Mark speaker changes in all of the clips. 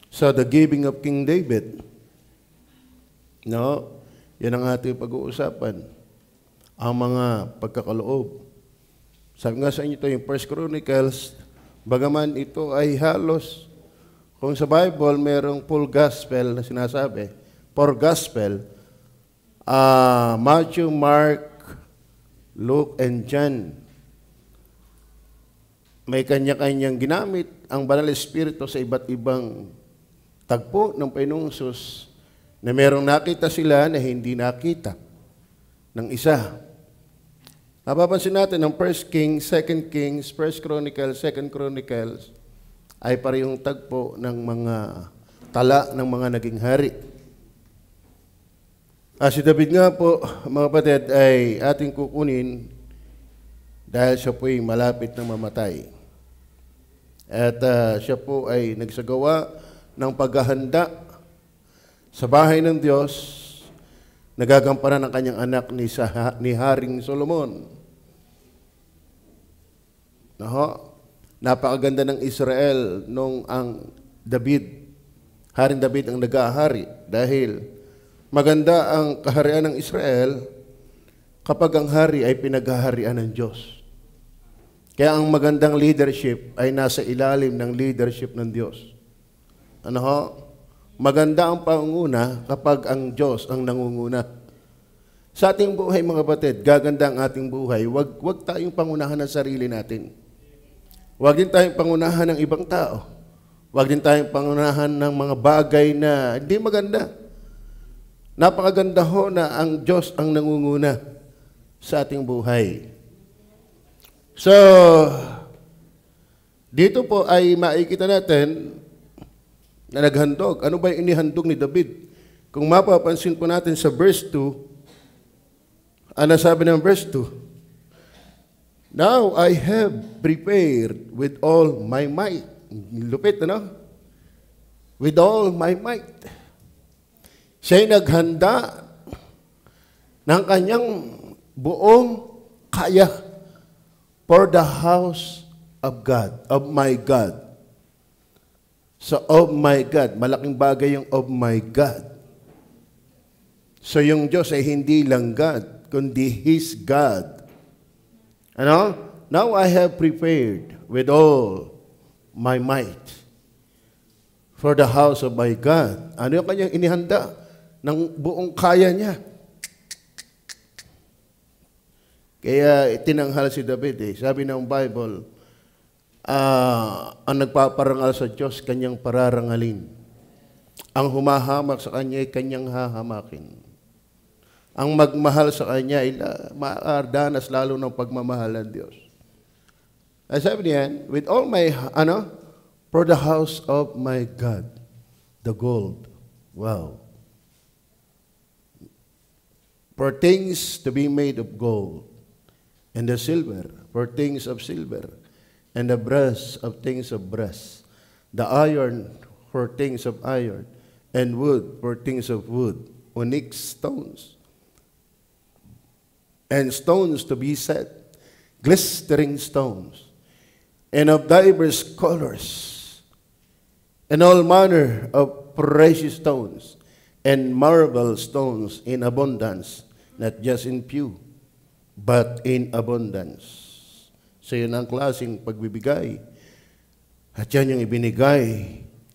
Speaker 1: sa the giving of King David. No? Yan ang ating pag-uusapan. Ang mga pagkakaloob. Sabi nga sa inyo ito yung 1 Chronicles, bagaman ito ay halos, kung sa Bible merong full gospel na sinasabi, for gospel, Matthew, Mark, Luke, and John, may kanya-kanyang ginamit ang Banal Espiritu sa iba't ibang tagpo ng Panginoong Hesus na merong nakita sila na hindi nakita ng isa. Napapansin natin ng 1 Kings, 2 Kings, 1 Chronicles, 2 Chronicles ay parehong tagpo ng mga tala ng mga naging hari. Si David nga po, mga kapatid, ay ating kukunin dahil siya po'y malapit na mamatay. At siya po ay nagsagawa ng paghahanda sa bahay ng Diyos, nagagampanan ng kanyang anak ni Haring Solomon. Napakaganda ng Israel nung ang Haring David ang nag-ahari dahil maganda ang kaharian ng Israel kapag ang hari ay pinaghaharian ng Diyos. Kaya ang magandang leadership ay nasa ilalim ng leadership ng Diyos. Maganda ang pangunguna kapag ang Diyos ang nangunguna. Sa ating buhay, mga kapatid, gaganda ang ating buhay. Huwag tayong pangunahan ng sarili natin. Huwag din tayong pangunahan ng ibang tao. Huwag din tayong pangunahan ng mga bagay na hindi maganda. Napakaganda ho na ang Diyos ang nangunguna sa ating buhay. So, dito po ay makikita natin na naghandog. Ano ba yung inihandog ni David? Kung mapapansin po natin sa verse 2, ano sabi ng verse 2? Now I have prepared with all my might. Lupit, ano? With all my might. Siya'y naghanda ng kanyang buong kaya for the house of God, of my God. So, of my God, malaking bagay yung of my God. So, yung Diyos ay hindi lang God, kundi His God. Now I have prepared with all my might for the house of my God. Ano yung kanyang inihanda ng buong kaya niya? Kaya tinanghal si David Sabi ng Bible, ang nagpaparangal sa Diyos, kanyang pararangalin. Ang humahamak sa kanya ay kanyang hahamakin. Ang magmahal sa kanya ay maardanas lalo ng pagmamahal ng Diyos. Ay sabi niyan, with all my, for the house of my God, the gold. Wow. For things to be made of gold, and the silver, for things of silver, and the brass of things of brass, the iron for things of iron, and wood for things of wood, onyx stones, and stones to be set, glistering stones, and of divers colors, and all manner of precious stones, and marble stones in abundance, not just in few, but in abundance. So yun ang klaseng pagbibigay. At yan yung ibinigay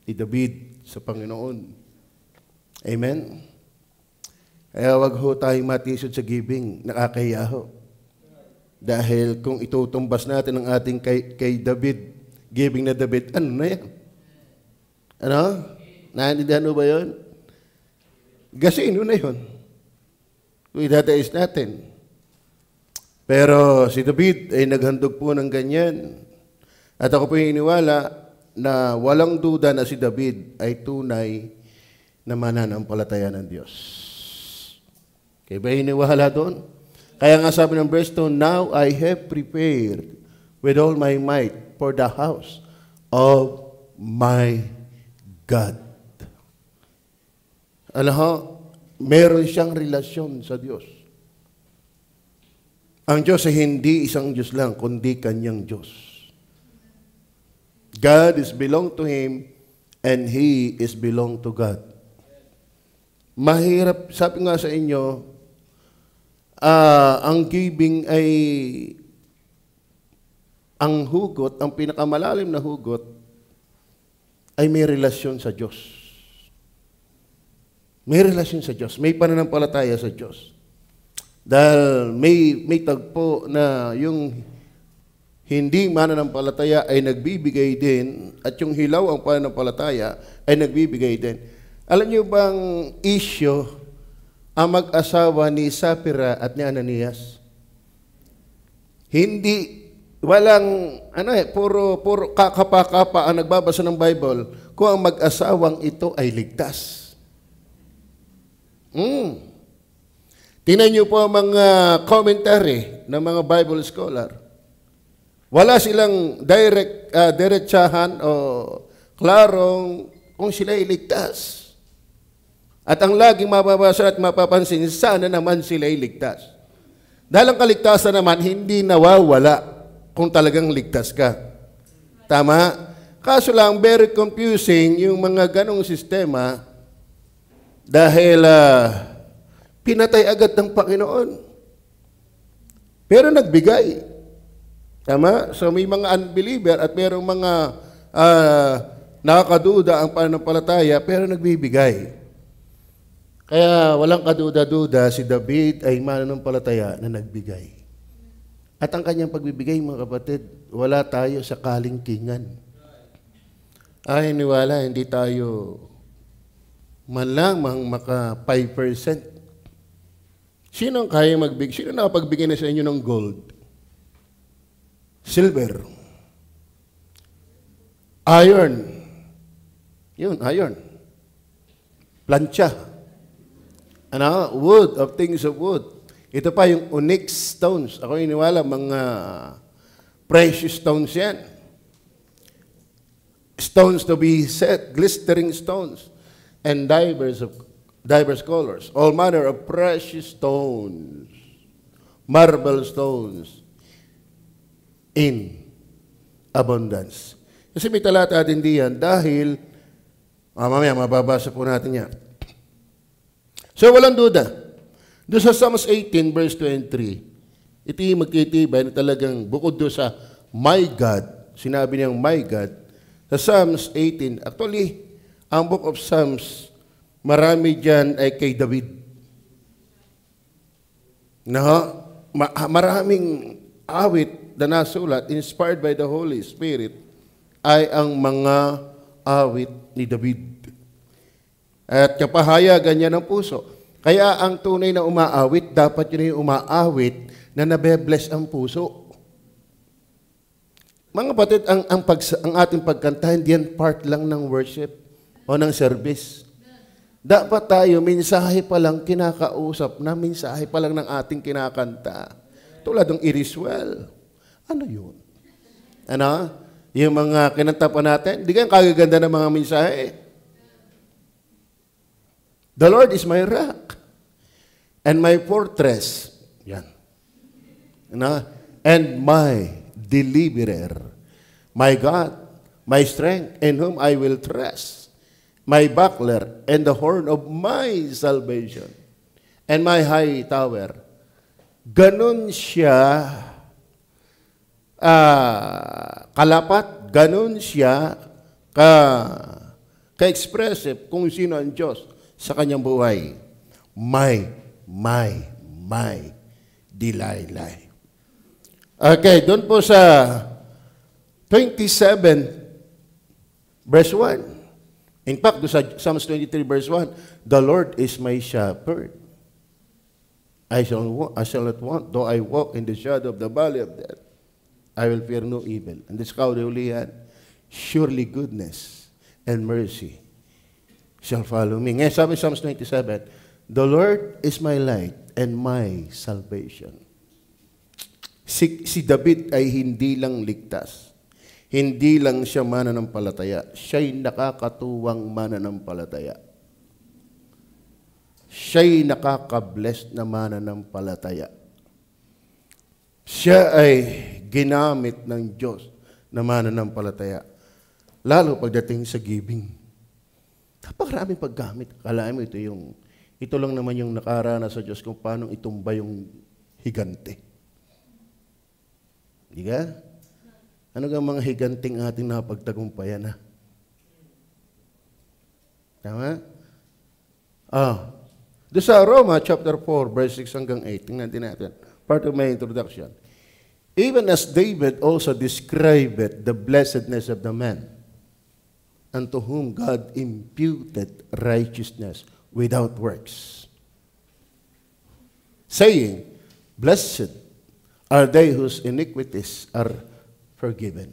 Speaker 1: ni David sa Panginoon. Amen? Kaya wag ho tayong matisod sa giving, nakakahiya ho. Dahil kung itutumbas natin ang ating kay David, giving na David, ano na yan? Naintindihan mo ba yun? Gasino na yun. Kung idadais natin. Pero si David ay naghandog po ng ganyan. At ako po iniwala na walang duda na si David ay tunay na mananampalataya ng Diyos. Kaya ba iniwala doon? Kaya nga sabi ng verse 2, now I have prepared with all my might for the house of my God. Meron siyang relasyon sa Diyos. Ang Diyos ay hindi isang Diyos lang, kundi kanyang Diyos. God is belong to him and he is belong to God. Mahirap, sabi nga sa inyo, ang giving ay ang hugot, ang pinakamalalim na hugot ay may relasyon sa Diyos. May relasyon sa Diyos. May pananampalataya sa Diyos. Dahil may tagpo na yung hindi mananampalataya ay nagbibigay din at yung hilaw ang pananampalataya ay nagbibigay din. Alam niyo bang issue ang mag-asawa ni Sapphira at ni Ananias? Walang, puro kakapa-kapa ang nagbabasa ng Bible kung ang mag-asawang ito ay ligtas. Tingnan niyo po ang mga commentary ng mga Bible scholar. Wala silang diretsahan o klarong kung sila ay ligtas. At ang laging mababasa at mapapansin, sana naman sila ay ligtas. Dahil ang kaligtasan naman, hindi nawawala kung talagang ligtas ka. Tama? Kaso lang, very confusing yung mga ganong sistema dahil pinatay agad ng Panginoon. Pero nagbigay. Tama? So may mga unbeliever at mayroong mga nakakaduda ang pananampalataya pero nagbibigay. Kaya walang kaduda-duda, si David ay mananampalataya na nagbigay. At ang kanyang pagbibigay, mga kapatid, wala tayo sa kalingkingan. Ay, niwala, hindi tayo man lang maka 5%. Sino ang kaya magbigay? Sino nakapagbigay na sa inyo ng gold? Silver. Iron. Yun, iron. Plancha. Wood, of things of wood. Ito pa yung onyx stones. Ako iniwala, mga precious stones yan. Stones to be set, glistering stones, and diverse colors. All manner of precious stones, marble stones, in abundance. Kasi may talata din diyan dahil, mamaya mababasa po natin yan. So, walang duda. Doon sa Psalms 18, verse 23, ito yung magtitibay na talagang bukod doon sa my God, sinabi niyang my God, sa Psalms 18, actually, ang book of Psalms, marami dyan ay kay David. Maraming awit na nasulat, inspired by the Holy Spirit, ay ang mga awit ni David. At kapahayagan niya ng puso. Kaya ang tunay na umaawit, dapat yun yung umaawit na nabe-bless ang puso. Mga kapatid, ang ating pagkanta, hindi yan part lang ng worship o ng service. Dapat tayo, mensahe pa lang kinakausap na, mensahe pa lang ng ating kinakanta. Tulad ng It Is Well. Ano yun? Yung mga kinanta pa natin, hindi kayang kagaganda ng mga mensahe. The Lord is my rock and my fortress. Yan. And my deliverer. My God, my strength, in whom I will trust. My buckler and the horn of my salvation. And my high tower. Ganun siya kalapat. Ganun siya ka-expressive kung sino ang Diyos sa kanyang buhay. My Delilah. Okay, doon po sa 27, verse 1. In fact, doon sa Psalms 23, verse 1, the Lord is my shepherd. I shall not want, though I walk in the shadow of the valley of death, I will fear no evil. And this cow, surely goodness and mercy shall follow me. Ngayon, sabi Psalms 27, the Lord is my light and my salvation. Si David ay hindi lang ligtas. Hindi lang siya mananampalataya. Siya'y nakakatuwang mananampalataya. Siya'y nakaka-bless na mananampalataya. Siya ay ginamit ng Diyos na mananampalataya. Lalo pagdating sa giving. Napakaraming paggamit. Akala mo ito lang naman yung nakarana sa Diyos kung paano itumba yung higante. Di ka? Ano nga mga higanting ating napagtagumpayan na? Tama? Doon sa Roma chapter 4, verse 6 hanggang 8, tingnan din natin. Part of my introduction. Even as David also described the blessedness of the man, unto whom God imputed righteousness without works, saying, Blessed are they whose iniquities are forgiven.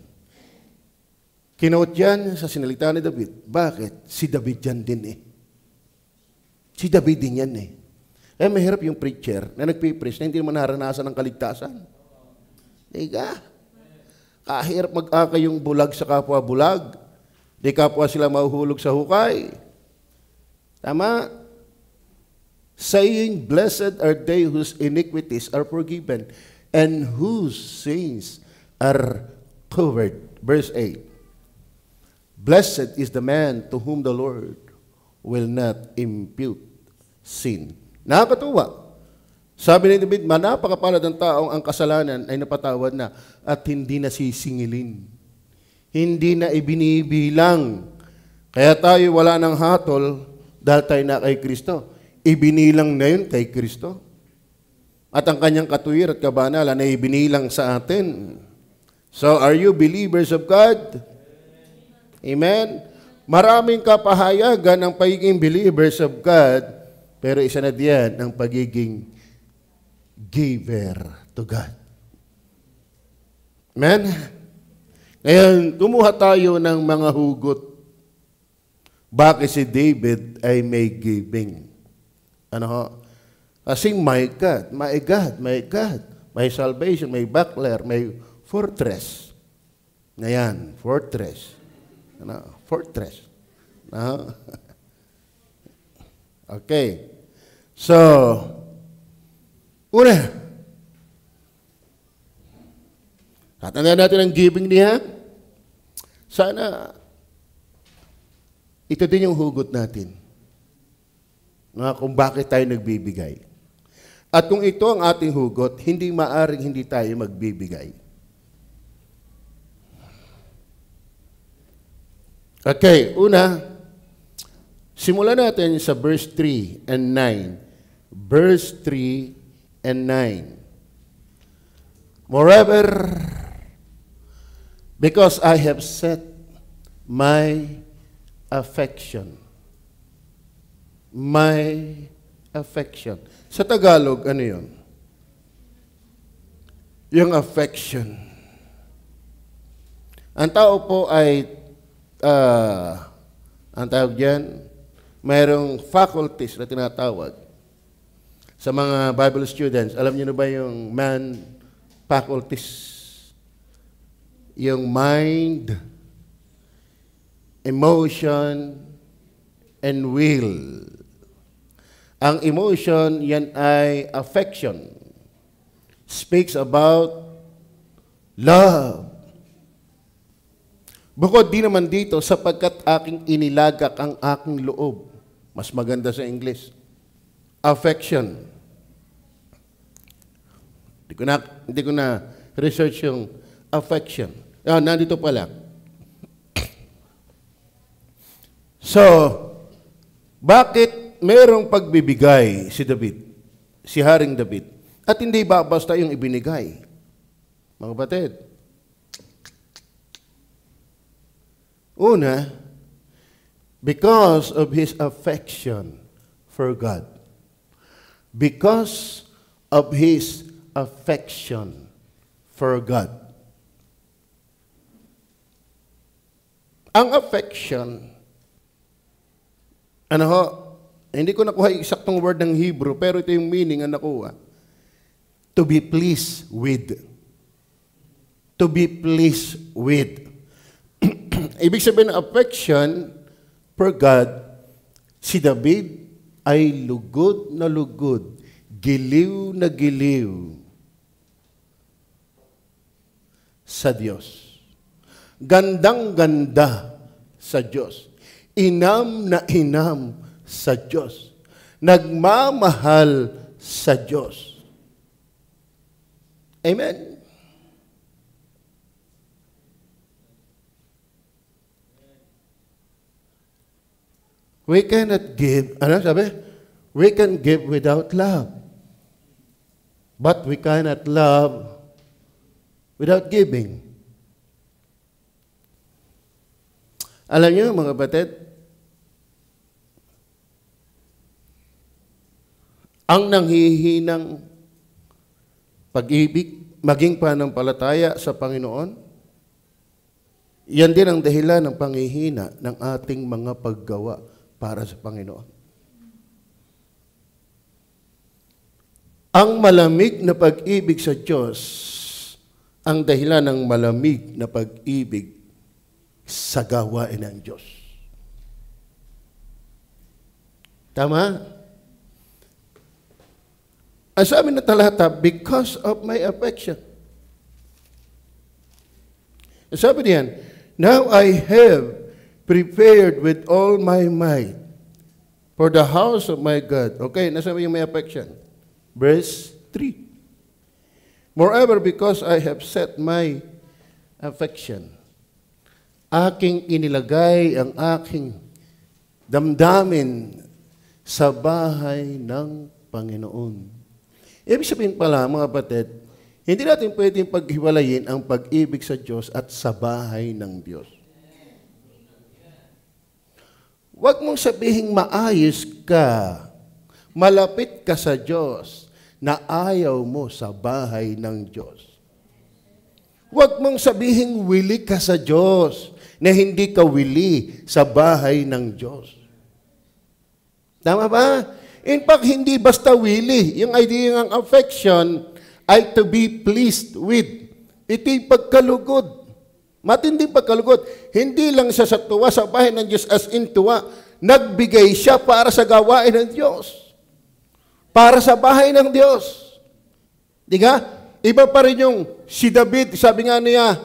Speaker 1: Kinote yan sa sinalita ni David. Bakit? Si David yan din eh. Si David din yan eh. Mahirap yung preacher na nagpipreach na hindi naman naranasan ng kaligtasan. Diga? Kahirap mag-aka yung bulag sa kapwa bulag. Di kapwa sila mahuhulog sa hukay. Tama? Saying, Blessed are they whose iniquities are forgiven and whose sins are covered. Verse 8. Blessed is the man to whom the Lord will not impute sin. Nakakatuwa. Sabi ni David, napakapalad ang taong ang kasalanan ay napatawad na at hindi na sisingilin. Hindi na ibinibilang. Kaya tayo wala ng hatol dahil tayo na kay Kristo. Ibinilang na yun kay Kristo. At ang kanyang katuwir at kabanalan na ibinilang sa atin. So, are you believers of God? Amen? Maraming kapahayagan ng pagiging believers of God, pero isa na diyan ang pagiging giver to God. Amen? Ngayon, kumuha tayo ng mga hugot. Bakit si David ay may giving? Ano ho? Kasi my God, my God, my God, may salvation, may buckler, may fortress. Ngayon, fortress. Ano? Fortress. No? Okay. So, una, tatandaan natin ang giving niya. Sana, ito din yung hugot natin. Kung bakit tayo nagbibigay. At kung ito ang ating hugot, hindi maaring hindi tayo magbibigay. Okay, una, simulan natin sa verse 3 and 9. Verse 3 and 9. Moreover, because I have set my affection. Sa Tagalog, ano yun? Yung affection. Ang tao po ay ang tawag dyan, mayroong faculties na tinatawag. Sa mga Bible students, alam niyo na ba yung faculties? Yung mind, emotion, and will. Ang emotion, yan ay affection. Speaks about love. Bukod di naman dito, sapagkat aking inilagak ang aking loob. Mas maganda sa English. Affection. Hindi ko na research yung affection. Nandito pala. So, bakit mayroong pagbibigay si David, si Haring David, at hindi ba basta yung ibinigay? Mga kapatid. Una, because of his affection for God. Because of his affection for God. Ang affection, hindi ko nakuha yung eksaktong word ng Hebrew, pero ito yung meaning ang nakuha. To be pleased with. To be pleased with. Ibig sabihin ng affection for God, si David ay lugod na lugod, giliw na giliw sa Diyos. Gandang-ganda sa Diyos. Inam na inam sa Diyos. Nagmamahal sa Diyos. Amen? We cannot give, ano sabi? We can give without love. But we cannot love without giving. Alam niyo, mga kapatid, ang nanghihinang pag-ibig, maging pananampalataya sa Panginoon, yan din ang dahilan ng panghihina ng ating mga paggawa para sa Panginoon. Ang malamig na pag-ibig sa Diyos, ang dahilan ng malamig na pag-ibig sa gawain ng Diyos. Tama? Ang sabi na talata, because of my affection. Ang sabi diyan, now I have prepared with all my might for the house of my God. Okay, nasabi yung may affection. Verse 3. Moreover, because I have set my affection, aking inilagay ang aking damdamin sa bahay ng Panginoon. Ibig sabihin pala, mga kapatid, hindi natin pwedeng paghiwalayin ang pag-ibig sa Diyos at sa bahay ng Diyos. Huwag mong sabihing maayos ka, malapit ka sa Diyos, na ayaw mo sa bahay ng Diyos. Huwag mong sabihing wili ka sa Diyos, na hindi ka wili sa bahay ng Diyos. Tama ba? In fact, hindi basta wili. Yung idea ng affection ay to be pleased with. Ito'y pagkalugod. Matindi pagkalugod. Hindi lang siya sa tuwa sa bahay ng Diyos as in tuwa. Nagbigay siya para sa gawain ng Diyos. Para sa bahay ng Diyos. Di ka? Iba pa rin yung si David, sabi nga niya,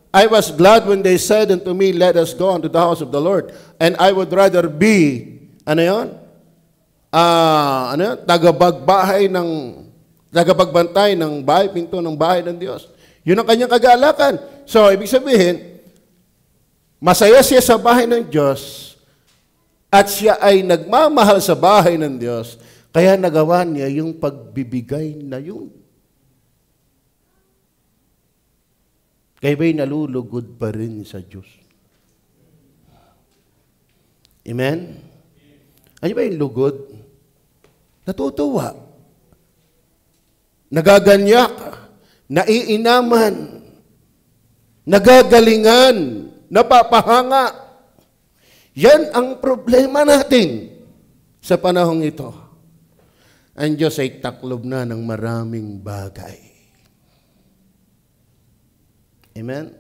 Speaker 1: I was glad when they said unto me, let us go unto the house of the Lord. And I would rather be, ano yun? Tagapagbantay ng bahay, pinto ng bahay ng Diyos. Yun ang kanyang kagalakan. So, ibig sabihin, masaya siya sa bahay ng Diyos at siya ay nagmamahal sa bahay ng Diyos, kaya nagawa niya yung pagbibigay na yun. Kaya ba'y nalulugod pa rin sa Diyos? Amen? Ano ba yung lugod? Natutuwa. Nagaganyak. Naiinaman. Nagagalingan. Napapahanga. Yan ang problema natin sa panahong ito. Ang Diyos ay taklob na ng maraming bagay. Amen?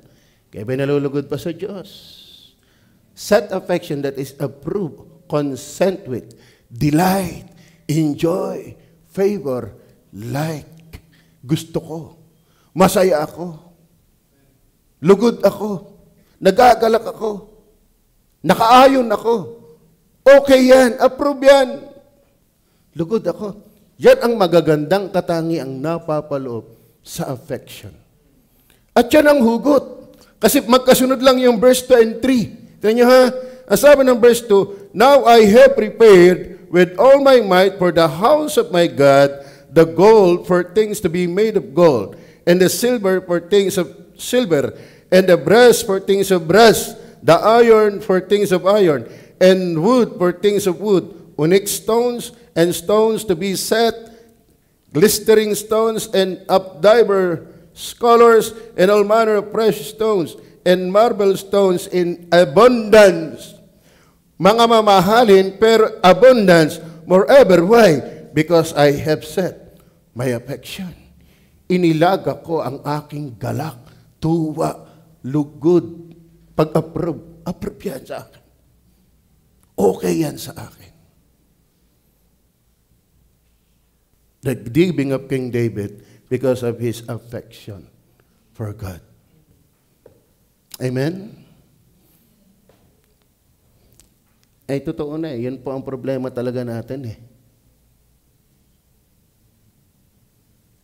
Speaker 1: Kaya ba nalulugod pa sa Diyos? Set affection that is approved, consent with, delight, enjoy, favor, like. Gusto ko. Masaya ako. Lugod ako. Nagagalak ako. Nakaayon ako. Okay yan. Approve yan. Lugod ako. Yan ang magagandang katangiang napapaloob sa affection. At yan ang hugot. Kasi magkasunod lang yung verse 2 and 3. Tignan nyo ha? Ang sabi ng verse 2, now I have prepared with all my might for the house of my God, the gold for things to be made of gold, and the silver for things of silver, and the brass for things of brass, the iron for things of iron, and wood for things of wood, onyx stones and stones to be set, glistering stones and of divers colors, and all manner of precious stones, and marble stones in abundance. Mga mamahalin, pero abundance. Moreover, why? Because I have set my affection. Inilaga ko ang aking galak, tuwa, lugod, pag-approve. Approve yan sa akin. Okay yan sa akin. The giving of King David because of his affection for God. Amen? Ay, totoo na eh. Yan po ang problema talaga natin eh.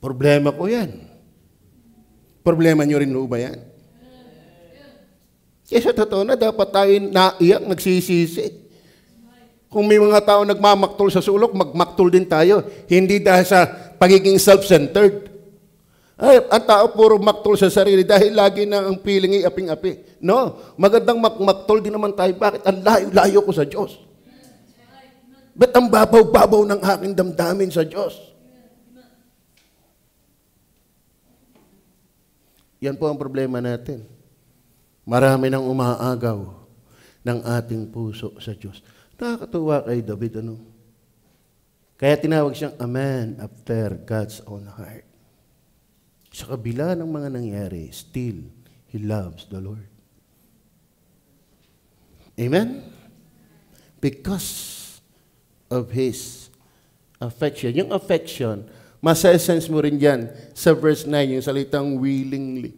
Speaker 1: Problema ko yan. Problema nyo rin ba yan? Kaya sa totoo na, dapat tayo naiyak, nagsisisi. Kung may mga tao nagmamaktol sa sulok, magmaktol din tayo. Hindi dahil sa pagiging self-centered. Ay, ang tao puro maktol sa sarili dahil lagi na ang feeling ay aping-api. No, magandang maktol din naman tayo. Bakit? Ang layo-layo ko sa Diyos. Ba't ang babaw-babaw ng aking damdamin sa Diyos? Yan po ang problema natin. Marami nang umaagaw ng ating puso sa Diyos. Nakakatuwa kay David, ano? Kaya tinawag siyang a man after God's own heart. Sa kabila ng mga nangyari, still, he loves the Lord. Amen? Because of his affection. Yung affection, masa-sense mo rin yan sa verse 9, yung salitang willingly.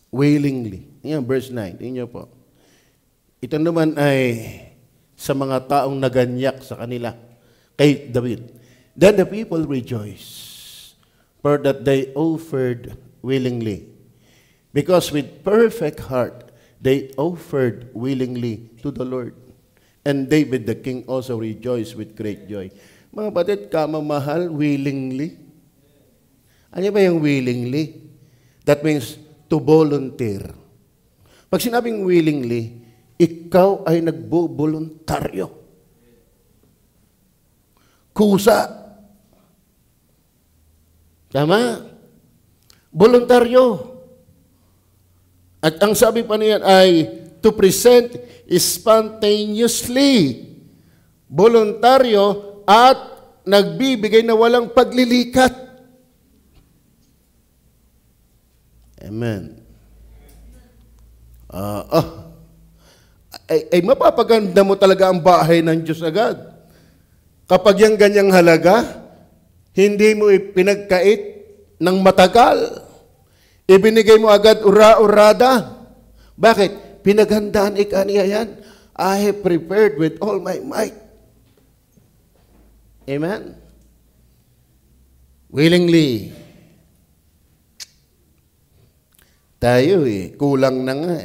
Speaker 1: Willingly. Yan, verse 9. Tingnan niyo po. Ito naman ay sa mga taong naganyak sa kanila. Kay David. Then the people rejoice, for that they offered willingly. Because with perfect heart, they offered willingly to the Lord. And David the king also rejoiced with great joy. Mga batid, kamamahal, willingly. Ano ba yung willingly? That means to volunteer. Pag sinabing willingly, ikaw ay nagbo-voluntaryo. Kusa. Tama? Voluntaryo. At ang sabi pa niyan ay to present spontaneously. Voluntaryo at nagbibigay na walang paglilikat. Amen. Ay mapapaganda mo talaga ang bahay ng Diyos agad. Kapag yung ganyang halaga, hindi mo ipinagkait ng matagal. Ibinigay mo agad ura-urada. Bakit? Pinaghandaan ikaniya yan. I have prepared with all my might. Amen? Willingly. Tayo kulang na nga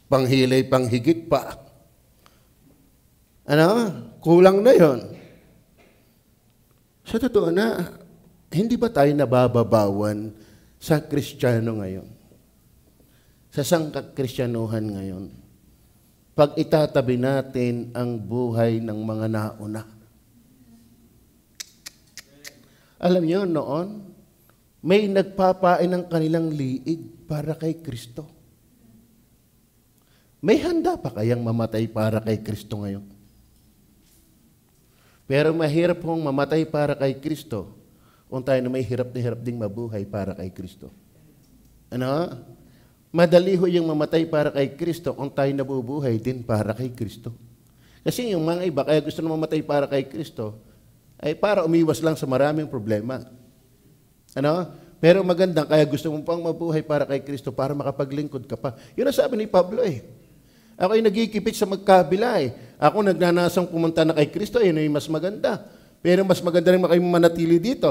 Speaker 1: Panghilay, panghigit pa. Ano? Kulang na yon. Sa totoo na, hindi ba tayo nabababawan sa Kristiyano ngayon? Sa sangkakristyanuhan ngayon? Pag itatabi natin ang buhay ng mga nauna. Alam niyo, noon, may nagpapain ng kanilang liig para kay Kristo. May handa pa kayang mamatay para kay Kristo ngayon? Pero mahirap pong mamatay para kay Kristo kung tayo na may hirap na hirap ding mabuhay para kay Kristo. Ano? Madali ho yung mamatay para kay Kristo kung tayo nabubuhay din para kay Kristo. Kasi yung mga iba, kaya gusto na mamatay para kay Kristo, ay para umiwas lang sa maraming problema. Ano? Pero magandang, kaya gusto mo pang mabuhay para kay Kristo para makapaglingkod ka pa. Yun ang sabi ni Pablo Ako ay nagkikipit sa magkabila Ako nagnanasang pumunta na kay Kristo, yun ay mas maganda. Pero mas maganda rin kayo manatili dito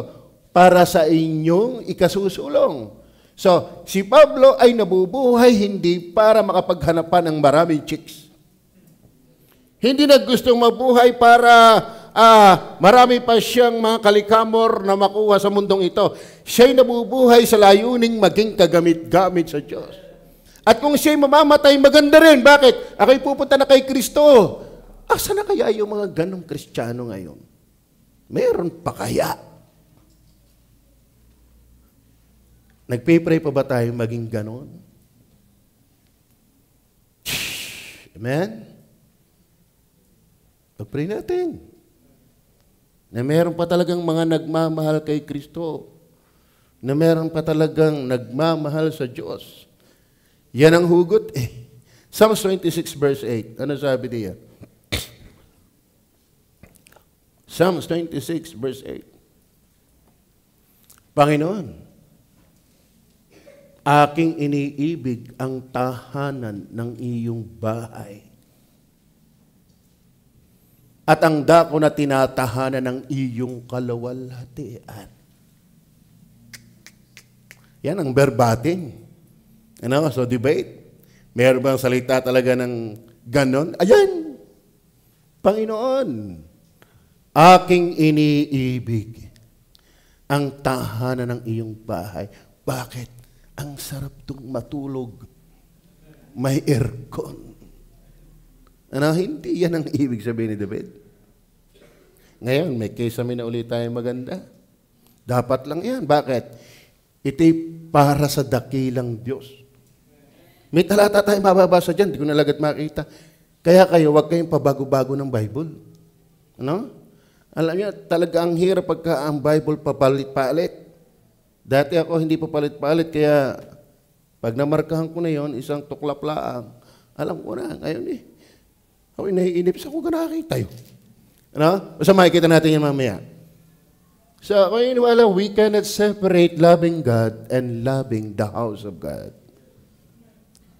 Speaker 1: para sa inyong ikasusulong. So, si Pablo ay nabubuhay hindi para makapaghanapan ng maraming chicks. Hindi na gustong mabuhay para marami pa siyang mga kalikamor na makuha sa mundong ito. Siya'y nabubuhay sa layuning maging kagamit-gamit sa Diyos. At kung siya'y mamamatay, maganda rin. Bakit? Ako'y pupunta na kay Kristo. Asa na kaya yung mga ganong Kristiyano ngayon? Meron pa kaya? Nagpipray pa ba tayo maging ganon? Amen? Pag-pray natin. Na meron pa talagang mga nagmamahal kay Kristo. Na meron pa talagang nagmamahal sa Diyos. Yan ang hugot Psalms 26 verse 8. Ano sabi niya? Psalms 26 verse 8. Panginoon, Aking iniibig ang tahanan ng iyong bahay. At ang dako na tinatahanan ng iyong kaluwalhatian. Yan ang verbatim. Ano? So debate. Meron bang salita talaga ng ganon? Ayan! Panginoon, aking iniibig ang tahanan ng iyong bahay. Bakit? Ang sarap itong matulog. May aircon. Ano? Hindi yan ang ibig sabihin ni David. Ngayon, may kisame na ulit tayo maganda. Dapat lang yan. Bakit? Ito'y para sa dakilang Diyos. May talata tayo mababasa dyan. Hindi ko nalagat makita. Kaya kayo, huwag kayong pabago-bago ng Bible. Ano? Alam niyo, talaga ang hirap pagka ang Bible papalit-palit. Dati ako hindi papalit-palit, kaya pag namarkahan ko na yon, isang tuklap lang. Alam ko na, ngayon ako naiinip sa kung nakakita yun. Ano? Basta makikita natin yan mamaya. So, ako yung wala, we cannot separate loving God and loving the house of God.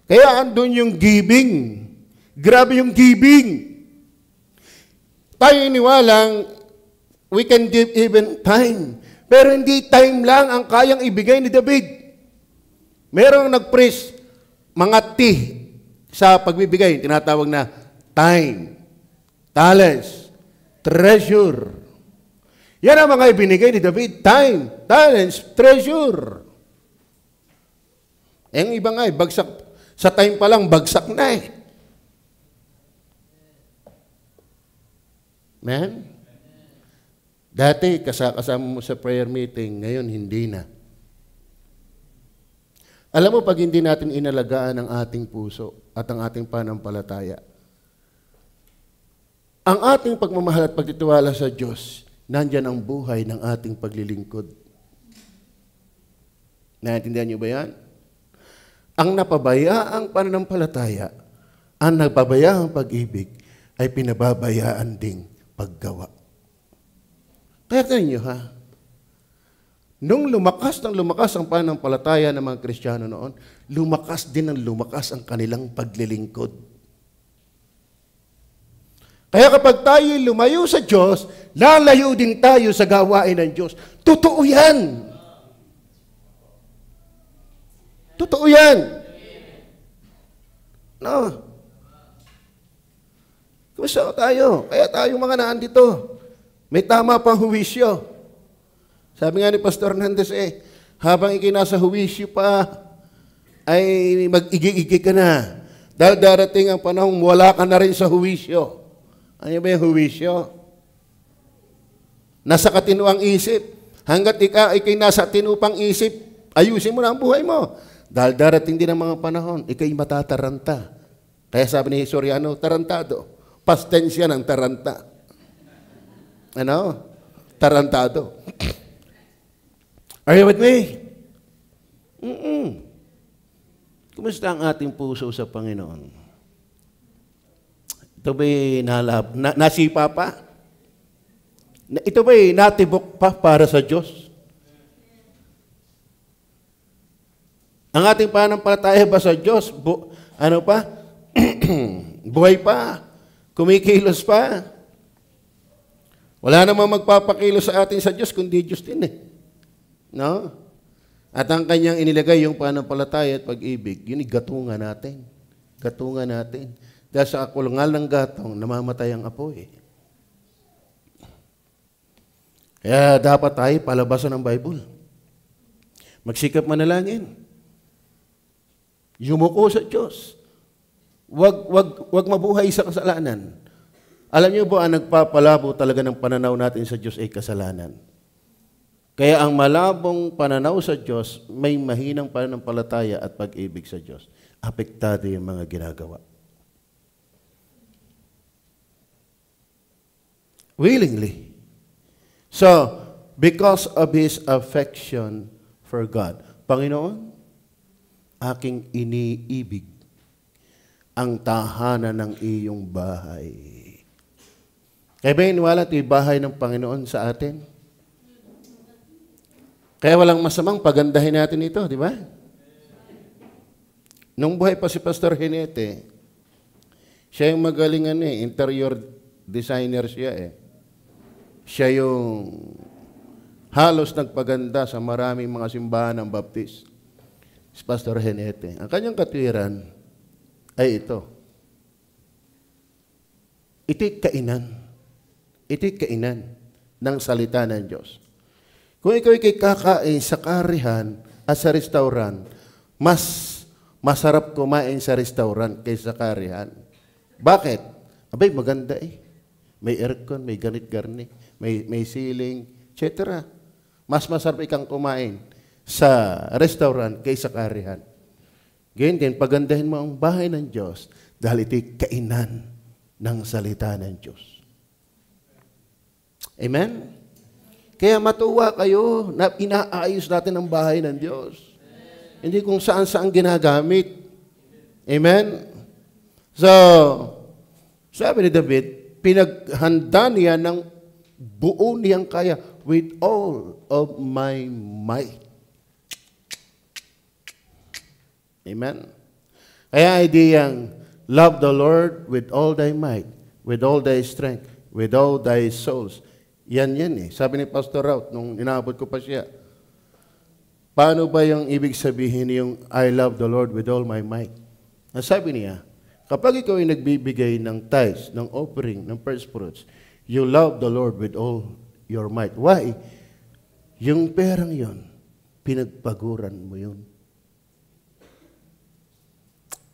Speaker 1: Kaya andun yung giving. Grabe yung giving. Tayo iniwalang, we can give even time. Pero hindi time lang ang kayang ibigay ni David. Merong nag-preach, mga T sa pagbibigay, tinatawag na time, talents, treasure. Yan ang mga ibinigay ni David. Time, talents, treasure. Yung iba nga, bagsak. Sa time pa lang, bagsak na eh. Man? Dati, kasama mo sa prayer meeting, ngayon hindi na. Alam mo, pag hindi natin inalagaan ang ating puso at ang ating panampalataya, ang ating pagmamahal at pagtitiwala sa Diyos, nandyan ang buhay ng ating paglilingkod. Naintindihan niyo ba yan? Ang napabayaang pananampalataya, ang napabayaang pag-ibig, ay pinababayaan ding paggawa. Kaya tingnan niyo ha, nung lumakas ang pananampalataya ng mga Kristiyano noon, lumakas din ang kanilang paglilingkod. Kaya kapag tayo lumayo sa Diyos, lalayo din tayo sa gawain ng Diyos. Totoo yan. Totoo yan. No. Kumusta tayo? Kaya tayong mga naandito, may tama pang huwisyo. Sabi nga ni Pastor Hernandez, habang ikinasa huwisyo pa, ay mag-igi-igi ka na. Dahil darating ang panahon, wala ka na rin sa huwisyo. Ano ba yung huwisyo? Nasa katinuang isip. Hanggat ikay nasa tinupang isip, ayusin mo na ang buhay mo. Dahil darating din ang mga panahon, ikay matataranta. Kaya sabi ni Soriano, tarantado. Past tense yan ang taranta. Ano? Tarantado. Are you with me? Kumusta ang ating puso sa Panginoon? Ito ba'y nasipa pa? Ito ba'y natibok pa para sa Diyos? Ang ating pananampalataya ba sa Diyos? Ano pa? Buhay pa? Kumikilos pa? Wala namang magpapakilos sa atin sa Diyos, kundi Diyos din eh. No? At ang kanyang inilagay yung pananampalataya at pag-ibig, yun gatungan natin. Gatungan natin. Dahil sa kakulungan ng gatong, namamatay ang apoy. Kaya dapat tayo palabasan ng Bible. Magsikap manalangin. Yumuko sa Diyos. Wag mabuhay sa kasalanan. Alam niyo ba, ang nagpapalabo talaga ng pananaw natin sa Diyos ay kasalanan. Kaya ang malabong pananaw sa Diyos, may mahinang pananampalataya at pag-ibig sa Diyos. Apektado yung mga ginagawa. Willingly. So, because of His affection for God, Panginoon, aking iniibig ang tahanan ng iyong bahay. Kaya ba iniwala ito yung bahay ng Panginoon sa atin? Kaya walang masamang pagandahin natin ito, di ba? nung buhay pa si Pastor Henete, siya yung magaling interior designer siya eh. Siya yung halos nagpaganda sa maraming mga simbahan ng Baptist. Si Pastor Henete. Ang kanyang katwiran ay ito. Ito'y kainan. Ito'y kainan ng salita ng Diyos. Kung ikaw ay kakain sa karihan at sa restaurant, mas masarap kumain sa restaurant kaysa sa karihan. Bakit? Abay, maganda eh. May aircon, may ganit-garni, may ceiling, etc. Mas masarap ikang kumain sa restaurant kaysa karihan. Ganyan din, pagandahin mo ang bahay ng Diyos dahil ito'y kainan ng salita ng Diyos. Amen? Kaya matuwa kayo na inaayos natin ang bahay ng Diyos. Hindi kung saan-saan ginagamit. Amen? So, sabi ni David, pinaghanda niya ng buo niyang kaya with all of my might. Amen? Kaya ideyang, love the Lord with all thy might, with all thy strength, with all thy souls. Yan eh. Sabi ni Pastor Raut, nung inaabot ko pa siya, paano ba yung ibig sabihin yung I love the Lord with all my might? Ang sabi niya, kapag ikaw ay nagbibigay ng tithes, ng offering, ng first fruits, you love the Lord with all your might. Why? Yung perang yon, pinagpaguran mo yun.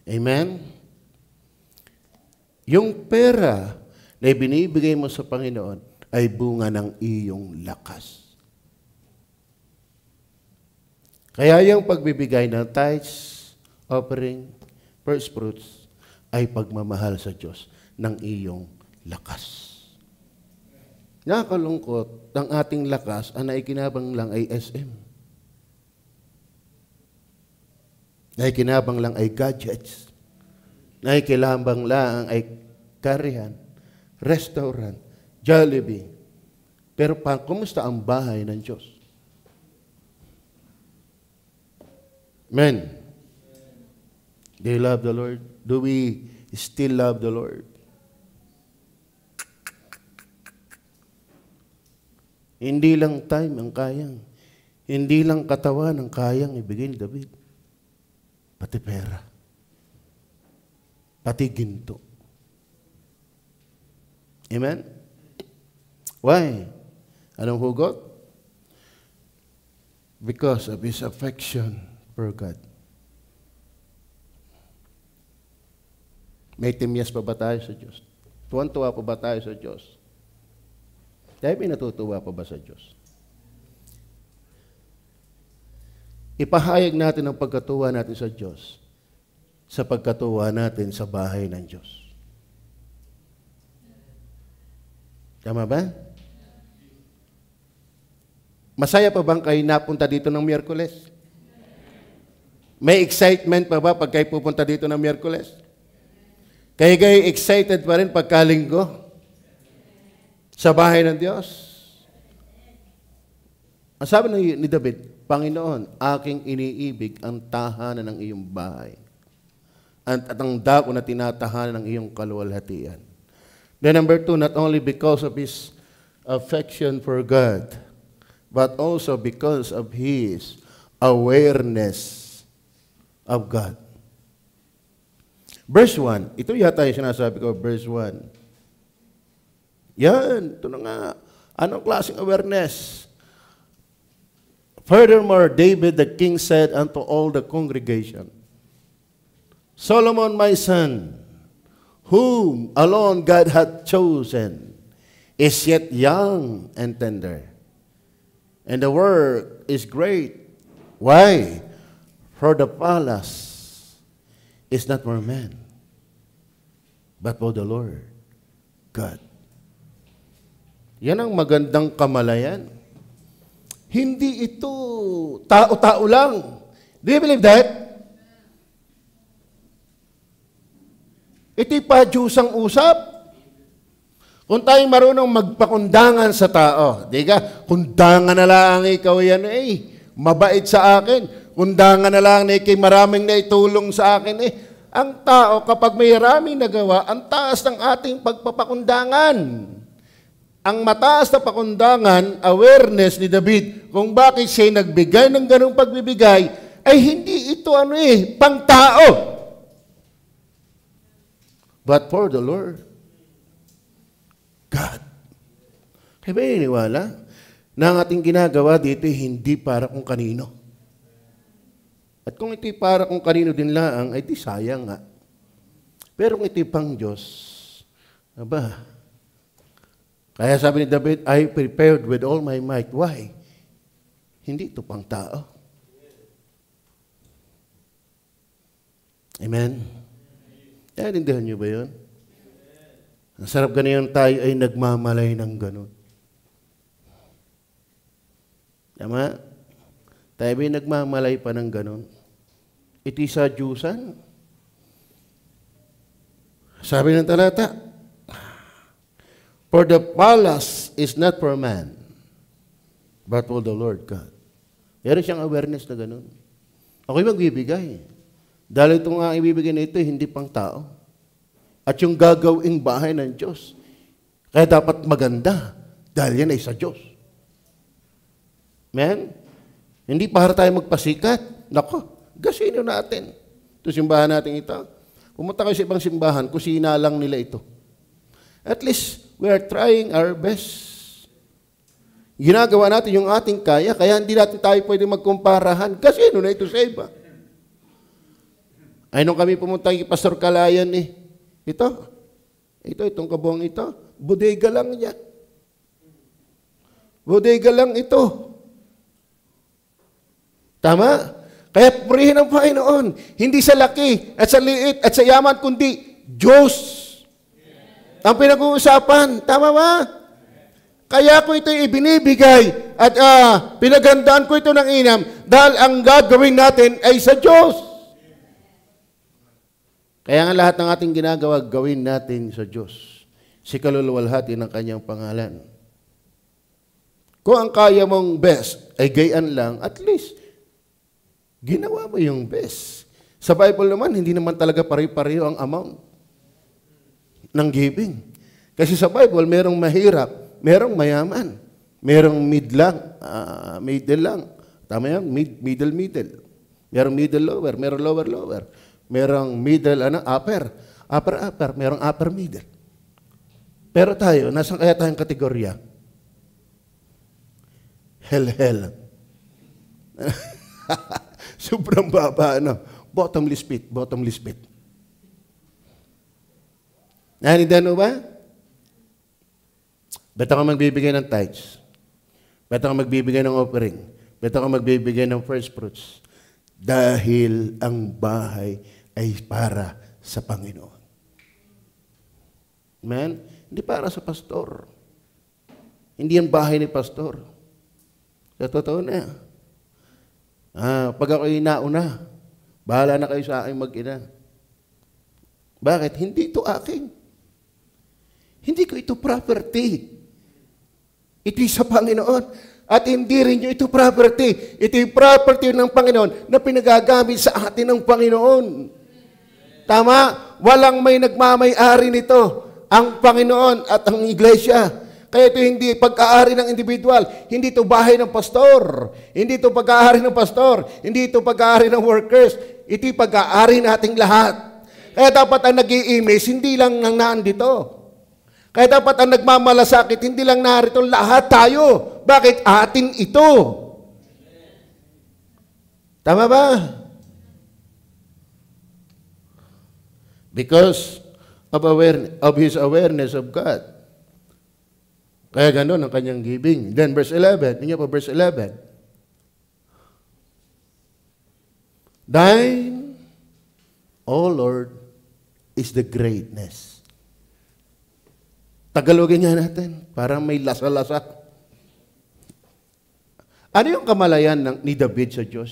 Speaker 1: Amen? Yung pera na ibinibigay mo sa Panginoon ay bunga ng iyong lakas. Kaya yung pagbibigay ng tithes, offering, first fruits, ay pagmamahal sa Diyos ng iyong lakas. Nakakalungkot, ang ating lakas, ang naikinabang lang ay SM. Naikinabang lang ay gadgets. Naikinabang lang ay karihan, restaurant, Jollibee. Pero kumusta ang bahay ng Diyos? Amen. Do you love the Lord? Do we still love the Lord? Hindi lang time ang kayang. Hindi lang katawan ang kayang ibigay ni David. Pati pera. Pati ginto. Amen? Why? Anong hugot? Because of his affection for God. May timyas pa ba tayo sa Diyos? Tuwan-tuwa pa ba tayo sa Diyos? Tayo pinatutuwa pa ba sa Diyos? Ipahayag natin ang pagkatuwa natin sa Diyos sa pagkatuwa natin sa bahay ng Diyos. Tama ba? Masaya pa bang kayo napunta dito ng Miyerkules? May excitement pa ba pag kayo pupunta dito ng Miyerkules? Kayo excited pa rin pagkalinggo? Sa bahay ng Diyos? Ang sabi ni David, Panginoon, aking iniibig ang tahanan ng iyong bahay at ang dako na tinatahanan ng iyong kaluwalhatian. Then number 2, not only because of his affection for God, but also because of his awareness of God. Verse 1, ito yata yung sinasabi ko, verse 1. Yan, ito na nga. Anong klaseng awareness? Furthermore, David the king said unto all the congregation, Solomon my son, whom alone God hath chosen, is yet young and tender. And the work is great. Why? For the palace is not for man, but for the Lord God. Yan ang magandang kamalayan. Hindi ito tao-tao lang. Do you believe that? Ito'y padyusang usap. Kung tayong marunong magpakundangan sa tao, di ka, kundangan na lang ikaw yan mabait sa akin. kundangan na lang na kay maraming naitulong sa akin eh. Ang tao, kapag may maraming nagawa, ang taas ng ating pagpapakundangan. Ang mataas na pakundangan, awareness ni David, kung bakit siya nagbigay ng ganong pagbibigay, ay hindi ito pang tao. But for the Lord, God. Kaya ba iniwala na ang ating ginagawa dito hindi para kung kanino? At kung ito'y para kung kanino din lang, ay di sayang nga. Pero kung ito'y pang Diyos, aba, kaya sabi ni David, I prepared with all my might. Why? Hindi ito pang tao. Amen? Naintindihan niyo ba yun? Ang sarap ganyan tayo ay nagmamalay ng ganun. Tama? Tayo ba nagmamalay pa ng ganun? Iti sa Diyusan. Sabi ng talata, for the palace is not for man, but for the Lord God. Meron siyang awareness na ganun. Ako'y magbibigay. Dahil itong nga ibibigay na ito, hindi pang tao. At yung gagawing bahay ng Diyos. Kaya dapat maganda. Dahil yan ay sa Diyos. Amen? Hindi para tayo magpasikat. Nako, gasino natin. Ito simbahan natin ito. Pumunta kayo sa ibang simbahan, kusina lang nila ito. At least, we are trying our best. Ginagawa natin yung ating kaya hindi natin tayo pwede magkumparahan. Gasino na ito sa iba. Ay, nung kami pumunta kay Pastor Kalayan itong kabuang ito, bodega lang niya. Bodega lang ito. Tama? Kaya purihin ang Panginoon. Hindi sa laki at sa liit at sa yaman, kundi Diyos. Ang pinag-uusapan. Tama ba? Kaya ko ito ibinibigay at pinagandaan ko ito ng inam dahil ang gagawin natin ay sa Diyos. Kaya nga lahat ng ating ginagawa, gawin natin sa Diyos. Si kaluluwalhati ng kanyang pangalan. Kung ang kaya mong best ay gayan lang, at least, ginawa mo yung best. Sa Bible naman, hindi naman talaga pare-pareho ang amount ng giving. Kasi sa Bible, merong mahirap, merong mayaman, merong middle lang. Tama yan? Middle. Merong middle lower, merong lower lower. Merong middle, upper, merong upper middle. Pero tayo, nasaan kaya tayong kategorya? Hell. Sobrang baba, bottomless pit. Nanindihan mo ba? Ba't ako magbibigay ng tithes? Ba't ako magbibigay ng offering? Ba't ako magbibigay ng first fruits? Dahil ang bahay ay para sa Panginoon. Amen? Hindi para sa pastor. Hindi yan bahay ni pastor. Sa totoo na. Pag ako'y nauna, bahala na kayo sa aking mag-ina. Bakit? Hindi ito akin. Hindi ko ito property. Ito'y sa Panginoon. At hindi rin nyo ito property. Ito'y property ng Panginoon na pinagagamit sa atin ng Panginoon. Tama? Walang may nagmamay-ari nito. Ang Panginoon at ang Iglesia. Kaya ito hindi pag-aari ng individual. Hindi ito bahay ng pastor. Hindi ito pag-aari ng pastor. Hindi ito pag-aari ng workers. Ito'y pag-aari nating lahat. Kaya dapat ang nag-i-imis, hindi lang nang nandito. Kaya dapat ang nagmamalasakit, hindi lang narito, lahat tayo. Bakit? Atin ito. Tama ba? Because of His awareness of God. Kaya ganoon ang kanyang giving. Then verse 11, yun po verse 11. Thine, O Lord, is the greatness. Tagalogin niya natin. Parang may lasa-lasa. Ano yung kamalayan ni David sa Diyos?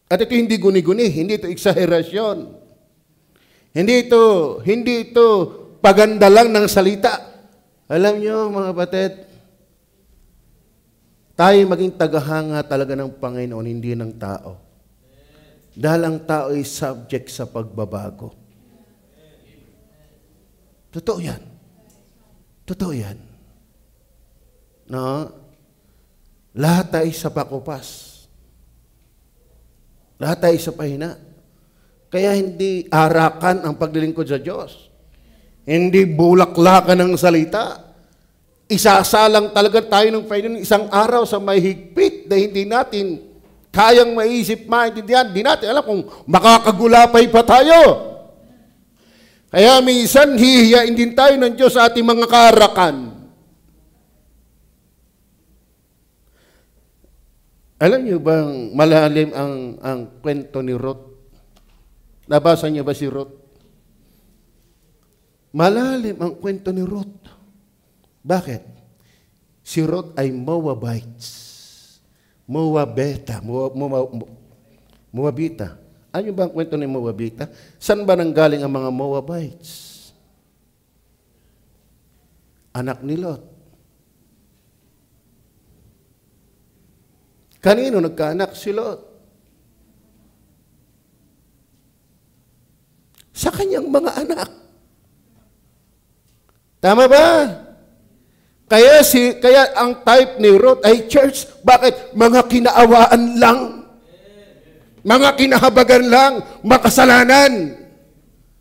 Speaker 1: At ito hindi guni-guni. Hindi ito eksaherasyon. Hindi ito paganda lang ng salita. Alam niyo, mga kapatid, tayo maging tagahanga talaga ng Panginoon, hindi ng tao. Dahil ang tao ay subject sa pagbabago. Totoo yan. Totoo yan. No? Lahat tayo sa pakupas. Lahat tayo sa pahina. Kaya hindi arakan ang paglilingkod sa Diyos. Hindi bulaklakan ng salita. Isasalang talaga tayo ng Panginoon isang araw sa mahigpit na hindi natin kayang maisip, maintindihan. Hindi natin alam kung makakagulapay pa tayo. Kaya minsan hihiyain din tayo ng Diyos sa ating mga kaarakan. Alam niyo bang malalim ang kwento ni Ruth? Nabasa niyo ba si Ruth? Malalim ang kwento ni Ruth. Bakit? Si Ruth ay Moabites. Moabita. Ano ba ang kwento ni Moabita? Saan ba nanggaling ang mga Moabites? Anak ni Lot. Kanino nagkaanak si Lot? Sa kanyang mga anak. Tama ba? Kaya ang type ni Ruth ay church. Bakit? Mga kinaawaan lang. Mga kinahabagan lang. Makasalanan.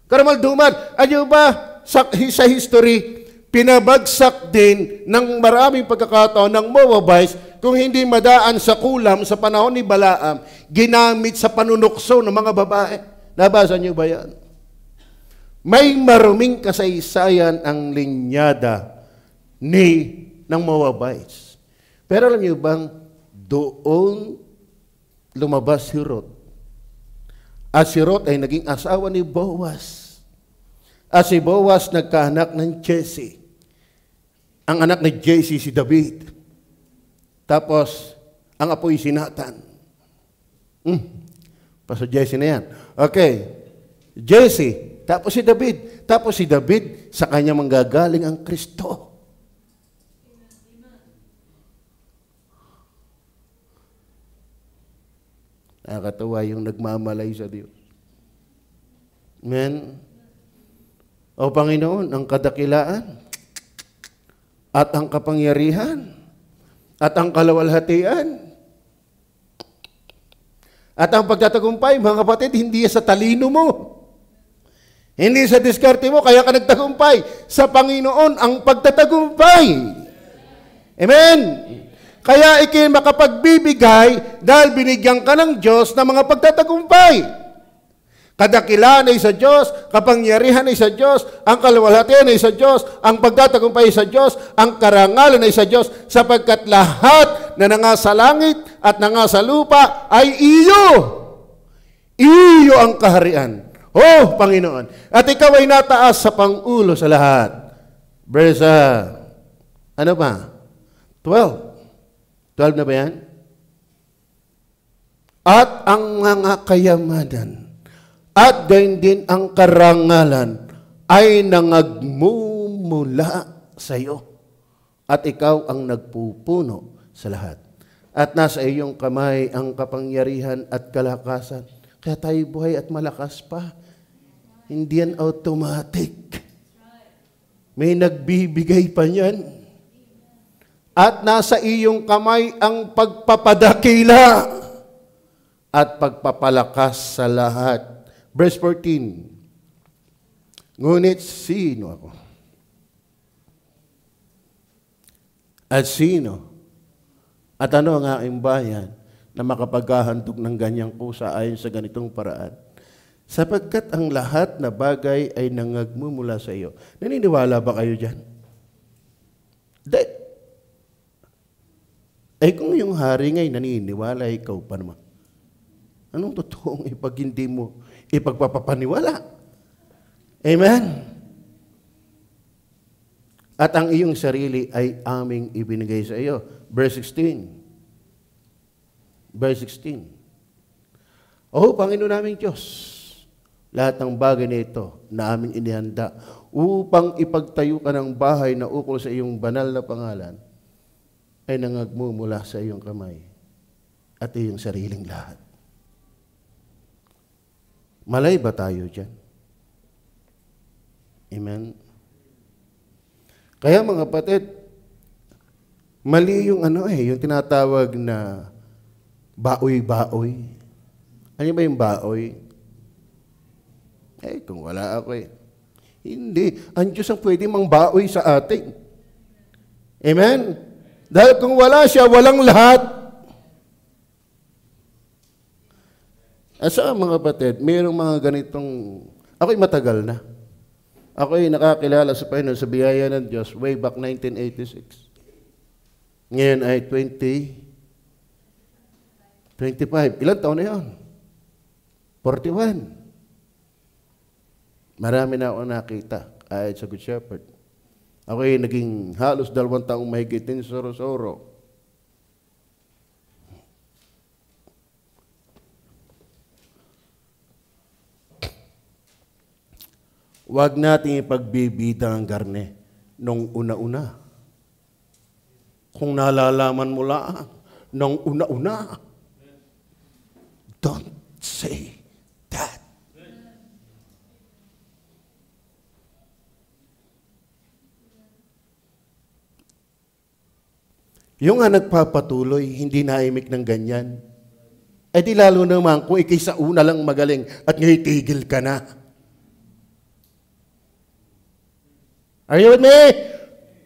Speaker 1: Karamalduman. Ano ba? Sa history, pinabagsak din ng maraming pagkakataon ng Moabites kung hindi madaan sa kulam sa panahon ni Balaam, ginamit sa panunukso ng mga babae. Nabasa niyo ba yan? May maruming kasaysayan ang linyada ng Moabites. Pero alam niyo bang doon lumabas si Ruth. At si Ruth ay naging asawa ni Boaz. At si Boaz nagkaanak ng Jesse. Ang anak ni Jesse si David. Tapos, ang apoy si Nathan. Pastor Jesse na yan. Okay. Jesse. Tapos si David. Tapos si David, sa kanya manggagaling ang Kristo. Nakakatawa yung nagmamalay sa Diyos. Amen? O Panginoon, ang kadakilaan at ang kapangyarihan at ang kalawalhatian at ang pagtatagumpay, mga kapatid, hindi sa talino mo. Hindi sa diskarte mo, kaya ka nagtagumpay. Sa Panginoon ang pagtatagumpay. Amen? Kaya ikay makapagbibigay dahil binigyan ka ng Diyos ng mga pagtatagumpay. Kadakilaan ay sa Diyos, kapangyarihan ay sa Diyos, ang kalawalhatian ay sa Diyos, ang pagtatagumpay ay sa Diyos, ang karangalan ay sa Diyos, sapagkat lahat na nangasa langit at nangasa lupa ay iyo. Iyo ang kaharian. Oh, Panginoon. At ikaw ay nataas sa pangulo sa lahat. Verse, ano ba? 12. 12 na ba yan? At ang mga kayamanan at gayon din ang karangalan ay nangagmumula sa iyo. At ikaw ang nagpupuno sa lahat. At nasa iyong kamay ang kapangyarihan at kalakasan. Kaya tayo buhay at malakas pa. Hindi yan automatic. May nagbibigay pa niyan. At nasa iyong kamay ang pagpapadakila at pagpapalakas sa lahat. Verse 14. Ngunit sino ako? At sino? At ano ang aking bayan na makapaghahandog ng ganyang kusa ayon sa ganitong paraan? Sapagkat ang lahat na bagay ay nangagmumula sa iyo. Naniniwala ba kayo dyan? Ay kung yung hari ngay naniniwala, ikaw pa naman. Anong totoong ipag hindi mo ipagpapapaniwala? Amen? At ang iyong sarili ay aming ibinigay sa iyo. Verse 16. Verse 16. O Panginoon naming Diyos, lahat ng bagay na ito na aming inihanda upang ipagtayo ka ng bahay na ukol sa iyong banal na pangalan, ay nangagmumula sa iyong kamay at iyong sariling lahat. Malay ba tayo dyan? Amen? Kaya mga kapatid, mali yung yung tinatawag na baoy-baoy. Ano ba yung baoy? Kung wala ako Hindi. Ang Diyos ang pwede mang baoy sa atin. Amen? Dahil kung wala siya, walang lahat. Mga kapatid, mayroong mga ganitong, ako'y matagal na. Ako'y nakakilala sa Panginoon sa biyaya ng Diyos way back 1986. Ngayon ay 25. Ilan taon na yun? 41. Marami na ako nakita kahit sa Good Shepherd. Ako'y naging halos 2 taong mahigit din sa Sorosoro. Huwag natin ipagbibida ang garne nung una-una. Kung nalalaman mo lang, nung una-una. Don't say that. Yung nagpapatuloy, hindi naimik ng ganyan. Di lalo naman kung ikay sa una lang magaling at ngayon tigil ka na. Are you with me?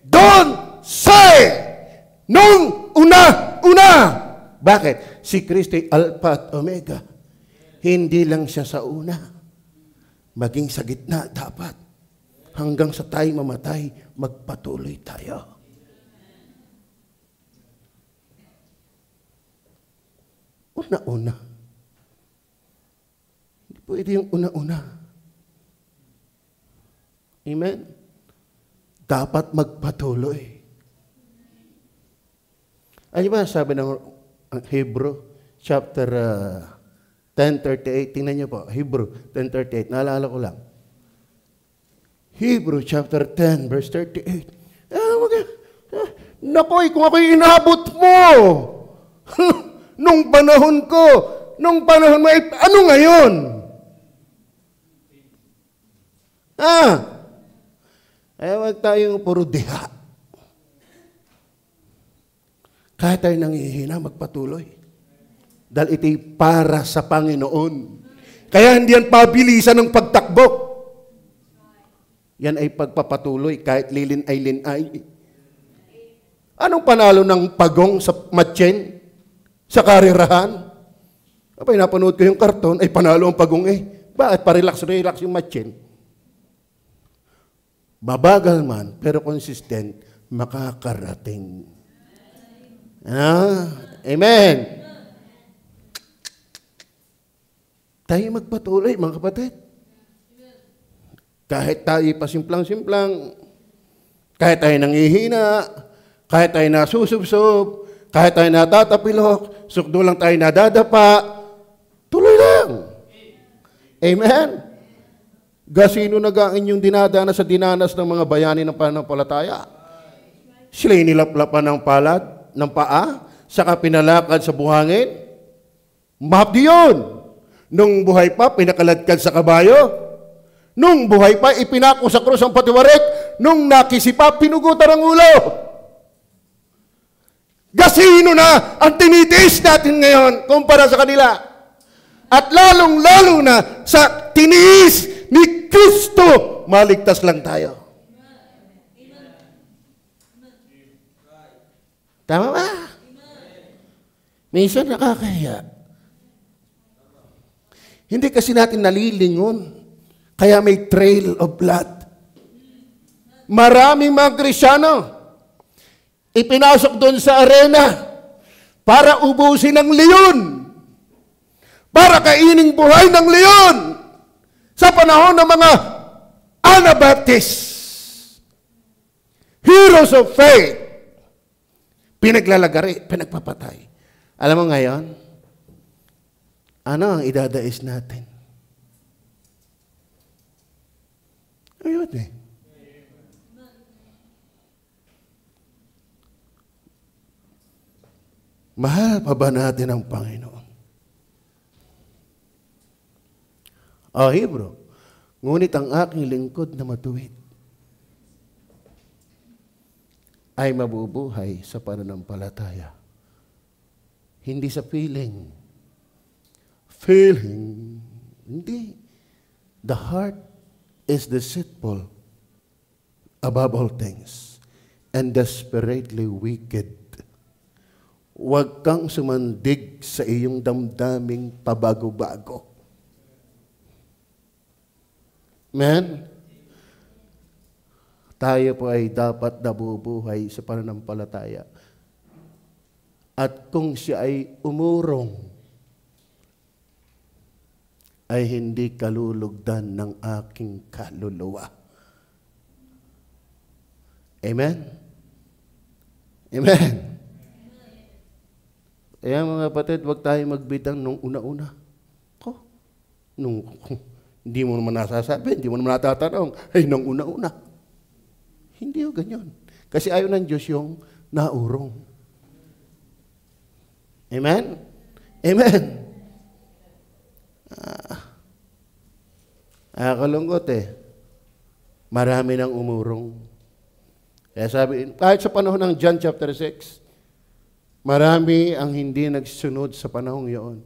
Speaker 1: Don't say nung una. Bakit? Si Kristo ay Alpha at Omega. Hindi lang siya sa una. Maging sa gitna dapat. Hanggang sa tayo mamatay, magpatuloy tayo. Una-una. Hindi pwede yung una-una. Amen? Dapat magpatuloy. Ano ba sabi ng Hebrew chapter 10:38? Tingnan niyo po, Hebrew 10:38. Naalala ko lang. Hebrew chapter 10 verse 38. Nakoy, kung ako'y inabot mo nung panahon ko, nung panahon mo, ano ngayon? Huwag tayong puro diha. Kahit tayo nangihina, magpatuloy. Dahil ito'y para sa Panginoon. Kaya hindi yan pabilisan ng pagtakbo. Yan ay pagpapatuloy, kahit lilin-ay-lin-ay. Anong panalo ng pagong sa matchen? Sa karirahan? Abay, napanood ko yung karton, ay panalo ang pagong Bakit? Pa-relax yung matchen. Mabagal man, pero consistent, makakarating. Amen. Tayo magpatuloy, mga kapatid. Kahit tayo pasimplang-simplang, kahit tayo nangihina, kahit tayo nasusubsob, kahit tayo natatapilok, sukdo lang tayo nadadapa, tuloy lang. Amen. Gasino nagain yung dinadanas sa dinanas ng mga bayani ng pananampalataya. Sila'y nilaplapan ng palad, ng paa, saka pinalakad sa buhangin. Mahapdi yun. Nung buhay pa, pinakaladkad sa kabayo. Nung buhay pa, ipinako sa krus ang patiwarik. Nung nakisipa, pinugutan ang ulo. Gasino na ang tinitiis natin ngayon kumpara sa kanila. At lalong-lalo na sa tiniis ni Kristo, maligtas lang tayo. Tama ba? Minsan nakakahiya. Hindi kasi natin nalilingon. Kaya may trail of blood. Maraming mga Kristyano ipinasok doon sa arena para ubusin ng leon. Para kainin buhay ng leon. Sa panahon ng mga Anabaptists, heroes of faith, pinaglalagari, pinagpapatay. Alam mo ngayon, ano ang idadais natin? Ayun Mahal pa ba natin ang Panginoon? O Hebro, ngunit ang aking lingkod na matuwid ay mabubuhay sa pananampalataya. Hindi sa feeling. Feeling. Hindi. The heart is deceitful above all things and desperately wicked. Huwag kang sumandig sa iyong damdaming pabago-bago. Amen? Tayo po ay dapat nabubuhay sa pananampalataya. At kung siya ay umurong, ay hindi kalulugdan ng aking kaluluwa. Amen? Amen? Kaya mga kapatid, huwag tayo magbitang nung una-una. Hindi mo naman nasasabi, hindi mo naman natatanong, ay nung una-una. Hindi o ganyan. Kasi ayaw ng Diyos yung naurong. Amen? Amen? Kalungkot Marami nang umurong. Kaya sabi, kahit sa panahon ng John chapter 6, marami ang hindi nagsunod sa panahong iyon.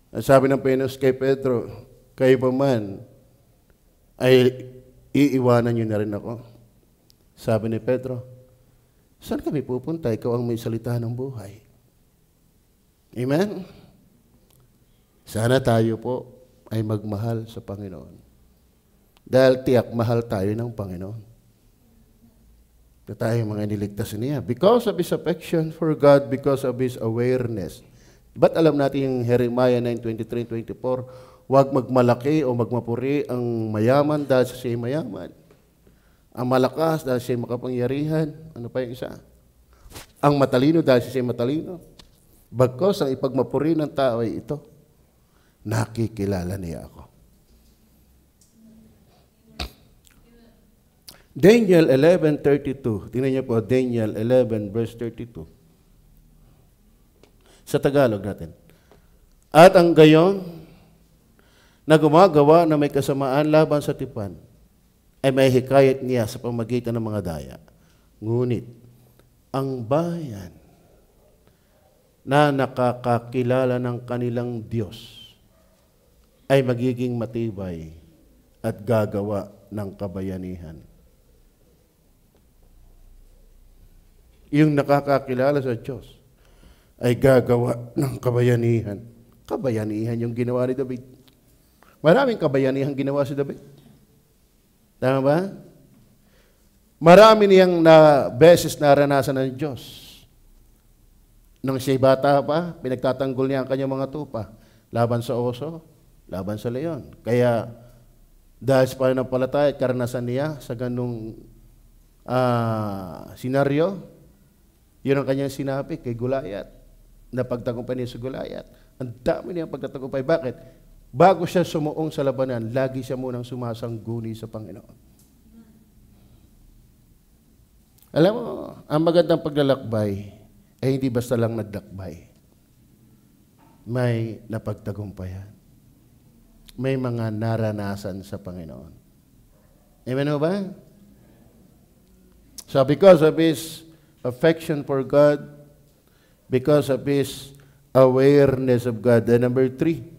Speaker 1: At sabi ng Panginoon kay Pedro, kayo pa man, ay iiwanan niyo na rin ako. Sabi ni Pedro, saan kami pupunta? Ikaw ang may salita ng buhay. Amen? Sana tayo po ay magmahal sa Panginoon. Dahil tiyak mahal tayo ng Panginoon. Na tayo mga niligtas niya. Because of His affection for God, because of His awareness. Ba't alam natin yung Jeremiah 9:23-24, huwag magmalaki o magmapuri ang mayaman dahil sa siya mayaman. Ang malakas dahil siya makapangyarihan. Ano pa yung isa? Ang matalino dahil siya matalino. Bagkos ang ipagmapuri ng tao ay ito. Nakikilala niya ako. Daniel 11:32. Tingnan niyo po, Daniel 11 verse 32. Sa Tagalog natin. At ang gayon na gumagawa na may kasamaan laban sa tipan, ay may hikayat niya sa pamagitan ng mga daya. Ngunit, ang bayan na nakakakilala ng kanilang Diyos ay magiging matibay at gagawa ng kabayanihan. Yung nakakakilala sa Diyos ay gagawa ng kabayanihan. Kabayanihan yung ginawa ni David. Maraming kabayanihan ginawa si David. Tama ba? Marami niyang beses naranasan ng Diyos. Nung siya'y bata pa, pinagtatanggol niya ang kanyang mga tupa. Laban sa oso, laban sa leon. Kaya, dahil sa pananampalataya at karanasan niya sa ganung senaryo, yun ang kanyang sinabi kay Goliath. Napagtagumpay niya sa Goliath. Ang dami niyang pagtatagumpay. Bakit? Bago siya sumuong sa labanan, lagi siya munang sumasangguni sa Panginoon. Alam mo, ang magandang paglalakbay ay hindi basta lang naglakbay. May napagtagumpayan. May mga naranasan sa Panginoon. Amen ba? So because of His affection for God, because of His awareness of God, and number 3,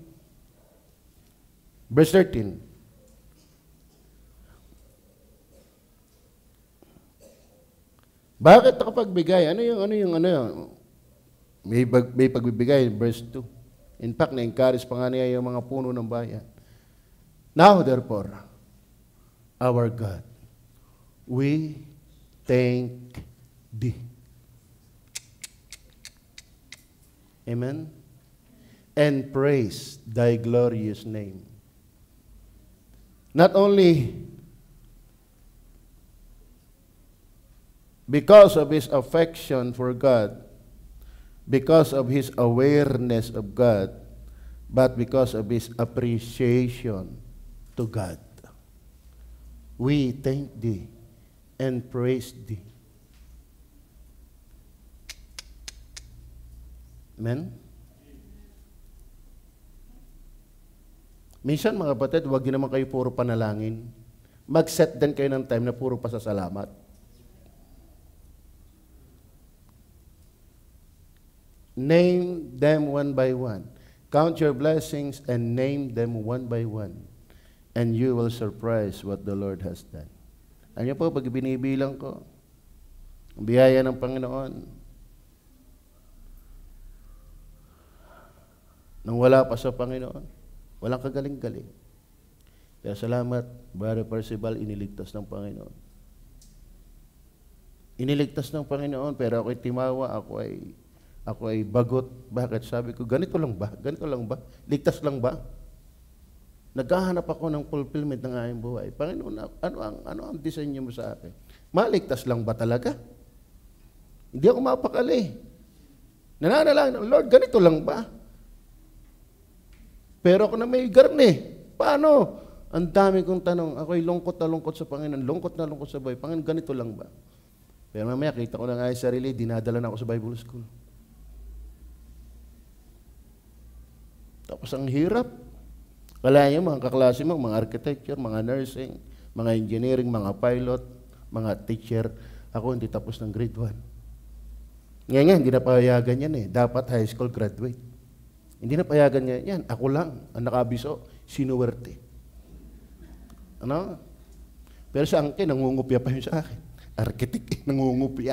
Speaker 1: verse 13. Bakit nakapagbigay? Ano yung? May pagbibigay, verse 2. In fact, na-encourage pa nga niya yung mga puno ng bayan. Now, therefore, our God, we thank Thee. Amen? And praise Thy glorious name. Not only because of His affection for God, because of His awareness of God, but because of His appreciation to God. We thank Thee and praise Thee. Amen? Minsan mga kapatid, huwag din naman kayo puro panalangin. Mag-set din kayo ng time na puro pasasalamat. Name them one by one. Count your blessings and name them one by one. And you will surprise what the Lord has done. Ano po, pag binibilang ko, ang biyaya ng Panginoon, nang wala pa sa Panginoon, walang kagaling-galing. Kaya salamat, Brother Percival, iniligtas ng Panginoon. Iniligtas ng Panginoon, pero ako'y timawa, ako ay bagot. Bakit? Sabi ko, ganito lang ba? Ganito lang ba? Ligtas lang ba? Naghahanap ako ng fulfillment ng aking buhay. Panginoon, ano ang disenyo mo sa akin? Maligtas lang ba talaga? Hindi ako mapakali. Nananalangin, Lord, ganito lang ba? Pero ako na may garne. Paano? Ang dami kong tanong. Ako'y lungkot na lungkot sa Panginoon. Lungkot na lungkot sa buhay. Panginoon, ganito lang ba? Pero mamaya, kita ko na nga yung sarili, dinadala na ako sa Bible School. Tapos ang hirap. Kala niyo, mga kaklase mo, mga architecture, mga nursing, mga engineering, mga pilot, mga teacher. Ako hindi tapos ng grade 1. Ngayon, hindi na payagan yan eh. Dapat high school graduate. Hindi na payagan niya yan. Ako lang, ang nakabiso, sinuwerte. Ano? Pero sa angkin, nangungupya pa yun sa akin. Architect, nangungupya.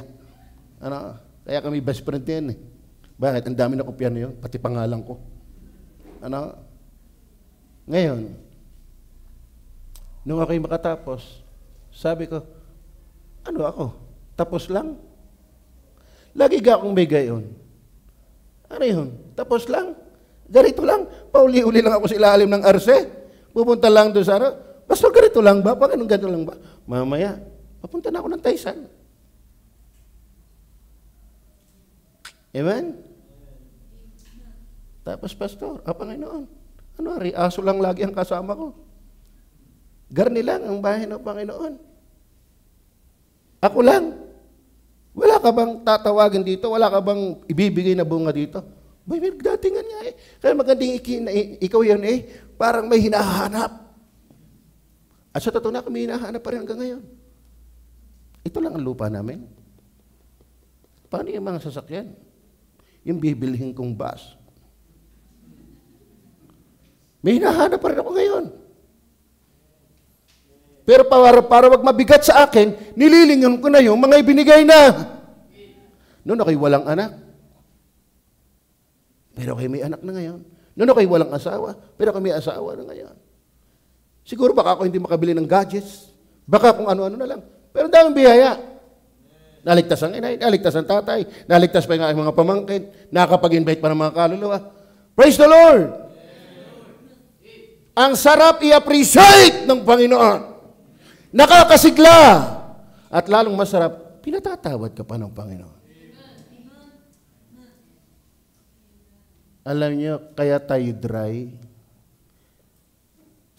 Speaker 1: Ano? Kaya kami best friend yan eh. Bakit? Ang dami na kopya na yun, pati pangalan ko. Ano? Ngayon, nung ako'y makatapos, sabi ko, ano ako? Tapos lang? Lagi ka akong may gayon. Ano yun? Tapos lang? Ganito lang? Pauli-uli lang ako sa ilalim ng arse? Pupunta lang doon sa ano? Pastor, ganito lang ba? Pag anong ganito lang ba? Mamaya, papunta na ako ng Taysan. Amen? Tapos, Pastor, Panginoon, ano, aso lang lagi ang kasama ko. Garni lang ang bahay ng Panginoon. Ako lang. Wala ka bang tatawagin dito? Wala ka bang ibibigay na bunga dito? May datingan nga eh. Kaya magandang ikaw yan eh. Parang may hinahanap. At sa totoo na kami hinahanap pa rin hanggang ngayon. Ito lang ang lupa namin. Paano yung mga sasakyan? Yung bibilhin kong bus. May hinahanap pa rin ako ngayon. Pero para wag mabigat sa akin, nililingon ko na yung mga ibinigay na. Noon ako'y walang anak. Pero ako'y may anak na ngayon. Noon ako'y walang asawa. Pero ako'y may asawa na ngayon. Siguro baka ako hindi makabili ng gadgets. Baka kung ano-ano na lang. Pero daming biyaya. Naligtas ang inay, naligtas ang tatay, naligtas pa yung mga pamangkin, nakakapag-invite pa ng mga kaluluwa. Praise the Lord! Ang sarap i-appreciate ng Panginoon. Nakakasigla. At lalong masarap, pinatatawad ka pa ng Panginoon. Alam niyo, kaya tayo dry,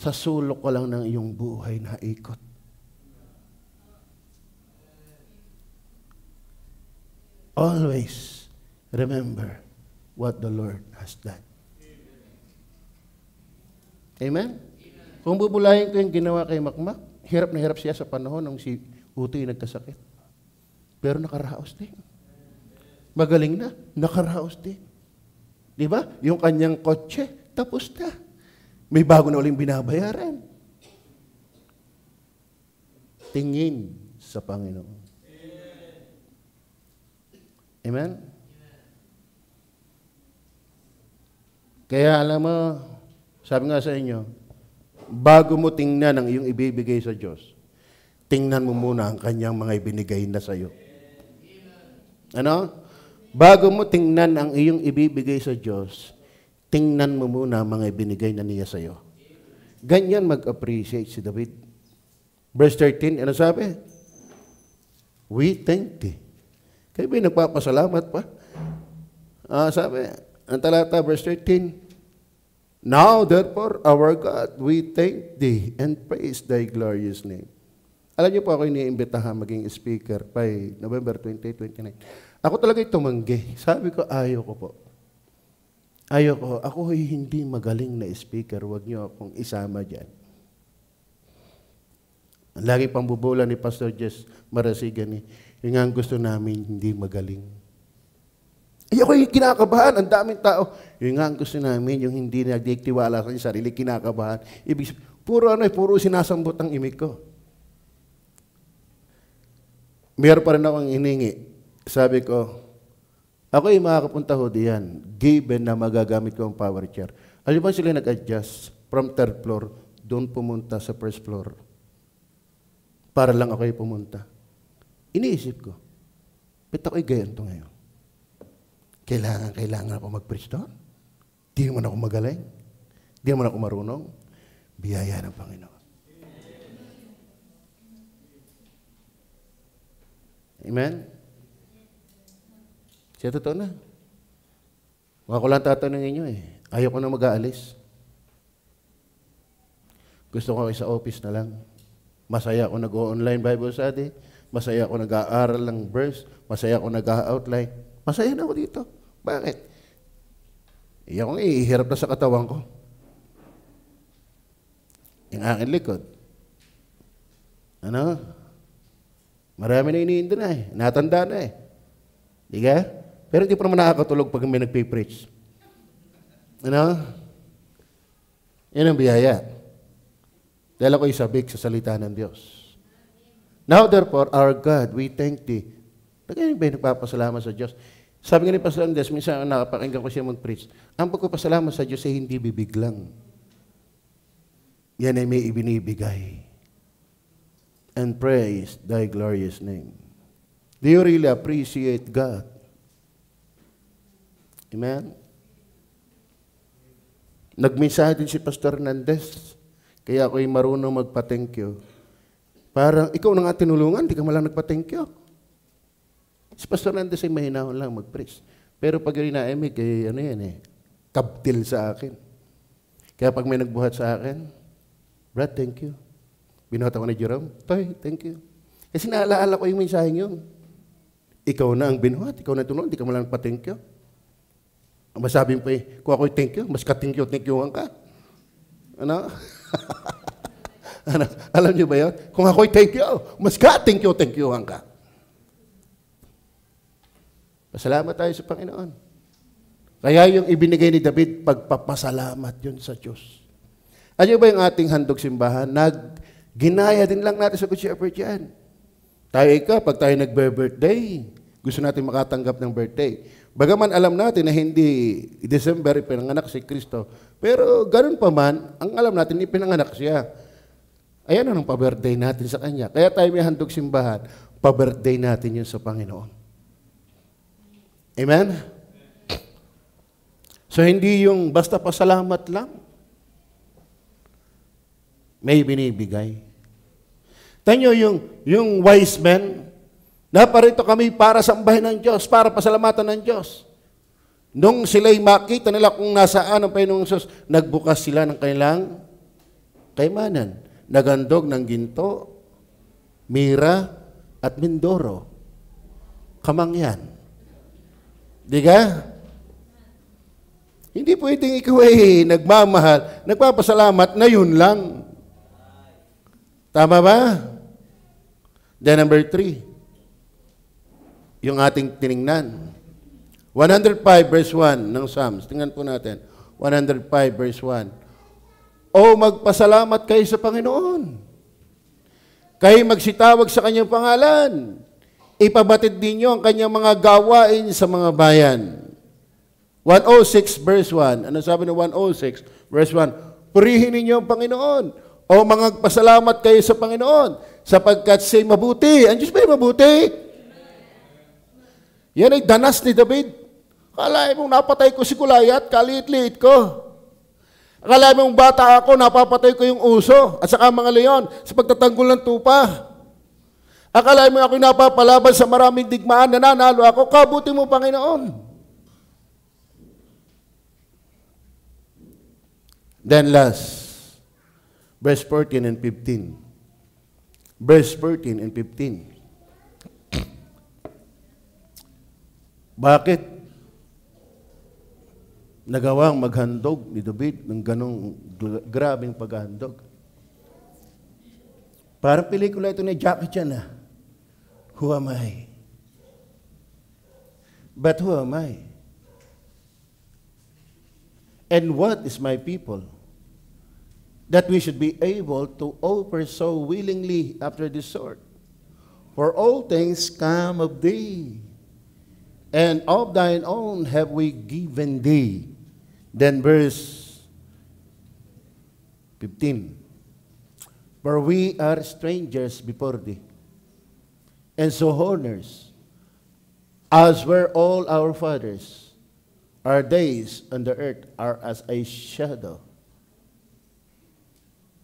Speaker 1: sa sulok ko lang ng iyong buhay na ikot. Always remember what the Lord has done. Amen? Kung bubulahin ko yung ginawa kay Makmak, hirap na hirap siya sa panahon nung si Utoy nagkasakit. Pero nakaraos din. Magaling na, nakaraos din. Di ba? Yung kanyang kotse, tapos na. May bago na uling binabayaran. Tingin sa Panginoon. Amen? Kaya alam mo, sabi nga sa inyo, bago mo tingnan ang iyong ibibigay sa Diyos, tingnan mo muna ang kanyang mga ibinigay na sa iyo. Ano? Bago mo tingnan ang iyong ibibigay sa Diyos, tingnan mo muna ang mga ibinigay na niya sa iyo. Ganyan mag-appreciate si David. Verse 13, ano sabi? We thank thee. Kayo ba nagpapasalamat pa? Sabi, ang talata, verse 13, now, therefore, our God, we thank thee and praise thy glorious name. Alam niyo po ako iniimbitahan maging speaker by November 20, 29. Ako talaga tumanggi. Sabi ko, ayaw ko po. Ayoko, ako ay hindi magaling na speaker, huwag niyo akong isama dyan. Ang laging pambubula ni Pastor Jess Marasigan, yung nga gusto namin, hindi magaling. Ayoko yung kinakabahan, ang daming tao. Yung nga gusto namin, yung hindi nagtiwala sa sarili, kinakabahan. Ibig sabihin, puro sinasambot ang imig ko. Meron pa rin akong iningi. Sabi ko, ako yung makakapunta ho diyan, given na magagamit ko ang power chair. Alam ba sila nag-adjust from third floor, doon pumunta sa first floor. Para lang ako yung pumunta. Iniisip ko, ba't ako'y gayanto ngayon? Kailangan ako mag-preach doon? Di naman ako magaling? Di naman ako marunong? Biyaya ng Panginoon. Amen? Siya totoo na. Huwag ko lang tatanungin nyo Ayaw ko na mag-aalis. Gusto ko sa office na lang. Masaya ako nag-online Bible study. Masaya ako nag-aaral ng verse. Masaya ako nag-outline. Masaya na ako dito. Bakit? Iyan ko ihirap na sa katawan ko. Yung aking likod. Ano? Marami na iniindo na Natanda na Diga? Pero hindi pa naman nakakatulog pag may nagpipreach. Ano? Yan ang biyaya. Dahil ako'y sabik sa salita ng Diyos. Now, therefore, our God, we thank Thee. Nagkaroon ba yung nagpapasalamat sa Diyos? Sabi nga ni Pastor Andres, minsan nakapakinggan ko siya mag-preach, ang pagpapasalamat sa Diyos ay hindi bibiglang. Yan ay may ibinibigay. And praise Thy glorious name. Do you really appreciate God? Amen? Nagmensahe din si Pastor Hernandez, kaya ako'y marunong magpa-thank you. Parang, ikaw na nga tinulungan, di ka malang nagpa-thank you. Si Pastor Hernandez ay mahinahon lang mag-preach. Pero pag yun naimig, kabtil sa akin. Kaya pag may nagbuhat sa akin, Brad, thank you. Binuhat ako ni Jerome, Toy, thank you. Kasi naalaala ko yung mensaheng yun. Ikaw na ang binuhat, ikaw na tunod, di ka malang pa-thank you. Masabi mo kung ako'y thank you, mas ka-thank you-an ka. Ano? Ano? Alam niyo ba yun? Kung ako'y thank you, mas ka-thank you-an ka. Pasalamat tayo sa Panginoon. Kaya yung ibinigay ni David, pagpapasalamat yun sa Diyos. Ano ba yung ating handog simbahan? Ginaya din lang natin sa Good Shepherd yan. Tayo pag tayo nagbe-birthday, gusto natin makatanggap ng birthday. Bagaman alam natin na hindi December pinanganak si Kristo, pero ganun pa man, ang alam natin, ipinanganak siya. Ayan ang pa-birthday natin sa Kanya. Kaya tayo may handog simbahan, pa-birthday natin yun sa Panginoon. Amen? So, hindi yung basta pasalamat lang. May binibigay. Tanyo yung wise men, naparito kami para sambahin ng Diyos, para pasalamatan ng Diyos. Nung sila'y makita nila kung nasaan ang Panginoong Diyos, nagbukas sila ng kanilang kaymanan. Nagandog ng ginto, mira, at mindoro. Kamangyan. Di ka? Hindi pwedeng ikaw ay nagmamahal, nagpapasalamat na yun lang. Tama ba? Then number 3. Yung ating tiningnan. 105 verse 1 ng Psalms. Tingnan po natin. 105 verse 1. O magpasalamat kayo sa Panginoon. Kayo magsitawag sa kanyang pangalan. Ipabatid ninyo ang kanyang mga gawain sa mga bayan. 106 verse 1. Ano sabi ng 106 verse 1? Purihin ninyo ang Panginoon. O magpasalamat kayo sa Panginoon sapagkat siya'y mabuti. Ang Diyos ba'y mabuti? Yan ay danas ni David. Akala mong napatay ko si Goliath, kaliit-liit ko. Akala mong bata ako, napapatay ko yung uso at saka mga leon sa pagtatanggol ng tupa. Akala mo ako'y napapalaban sa maraming digmaan, nananalo ako, kabuti mo, Panginoon. Then last, verse 14 and 15. Verse 14 and 15. Bakit nagawang maghandog ni David ng ganong grabing paghandog. Parang pelikula ito ni Jackie Chan na, who am I? But who am I? And what is my people? That we should be able to offer so willingly after this sort. For all things come of thee, and of thine own have we given thee. Then verse 15. For we are strangers before thee, and sojourners, as were all our fathers. Our days on the earth are as a shadow,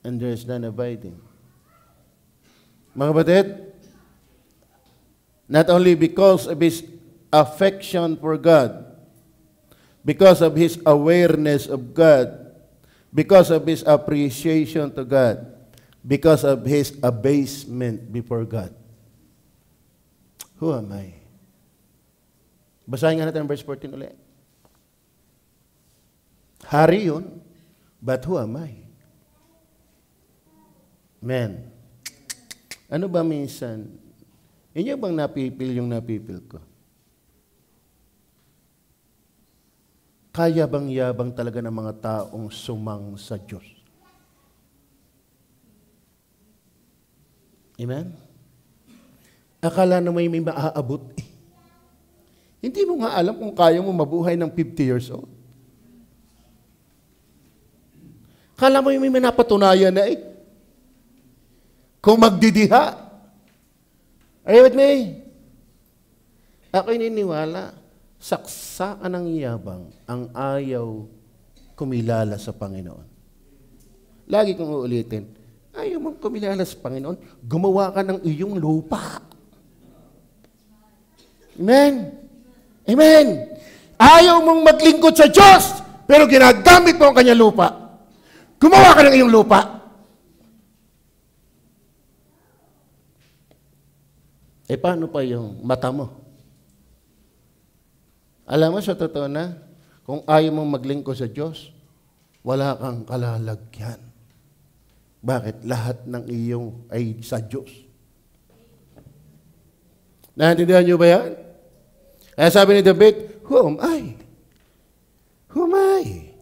Speaker 1: and there is none abiding. Mga kapatid, not only because of his affection for God, because of his awareness of God, because of his appreciation to God, because of his abasement before God. Who am I? Basahin nga natin ang verse 14 ulit. Hari yun, but who am I? Man, ano ba minsan, inyo bang napipil yung napipil ko? Kaya bang yabang talaga ng mga taong sumang sa Diyos? Amen? Akala na may maaabot. Hindi mo nga alam kung kaya mo mabuhay ng 50 years old. Akala mo may napatunayan na kung magdidiha. Are you with me? Ako'y niniwala, saksakan ng yabang ang ayaw kumilala sa Panginoon. Lagi kong uulitin, ayaw mong kumilala sa Panginoon, gumawa ka ng iyong lupa. Amen? Amen? Ayaw mong maglingkod sa Diyos, pero ginagamit mo ang kanyang lupa. Gumawa ka ng iyong lupa. Paano pa yung mata mo? Alam mo, sa totoo na, kung ayaw mong maglingkod sa Diyos, wala kang kalalagyan. Bakit? Lahat ng iyong ay sa Diyos. Naintindihan niyo ba yan? Kaya sabi ni David, who am I? Who am I?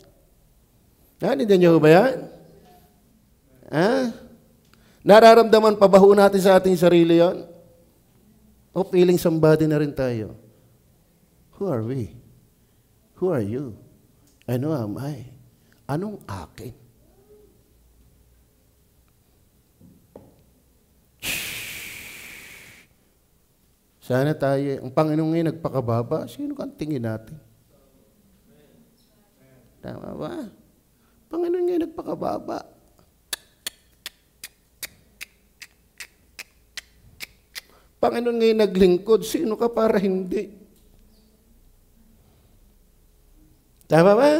Speaker 1: Naintindihan niyo ba yan? Nararamdaman pa ba ho natin sa ating sarili yan? O feeling somebody na rin tayo? Who are we? Who are you? And who am I? Anong akin? Sana tayo, ang Panginoon ngayon nagpakababa, sino kang tingin natin? Tama ba? Panginoon ngayon nagpakababa. Panginoon ngayon naglingkod, sino ka para hindi? Tama ba?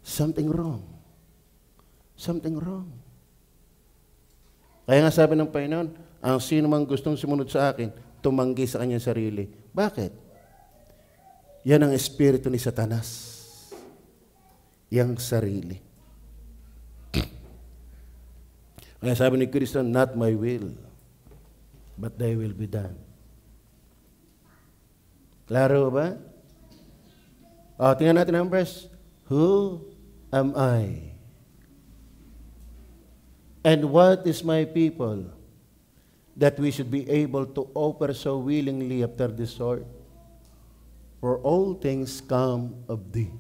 Speaker 1: Something wrong. Something wrong. Kaya nga sabi ng Panginoon, ang sino mang gustong sumunod sa akin, tumanggi sa kanyang sarili. Bakit? Yan ang espiritu ni Satanas. Yang sarili. Kaya sabi ni Kristo, not my will, but thy will be done. Klaro ba? Tingnan natin ang verse. Who am I? And what is my people? That we should be able to offer so willingly after this sort. For all things come of thee.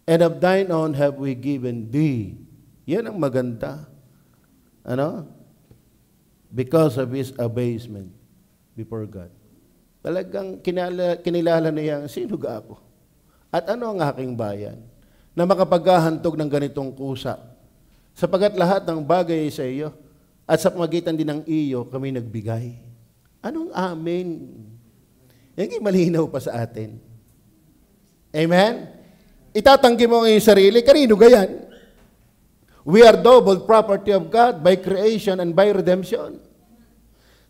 Speaker 1: And of thine own have we given thee. Yan ang maganda. Ano? Because of his abasement before God. Talagang kinilala niya, sino ga ako? At ano ang aking bayan? Na makapaghahantog ng ganitong kusa. Sapagat lahat ng bagay sa iyo, at sa pamagitan din ng iyo, kami nagbigay. Anong amen? Yan malinaw pa sa atin. Amen? Itatanggi mo ang iyong sarili, kanino gayan? We are double property of God by creation and by redemption.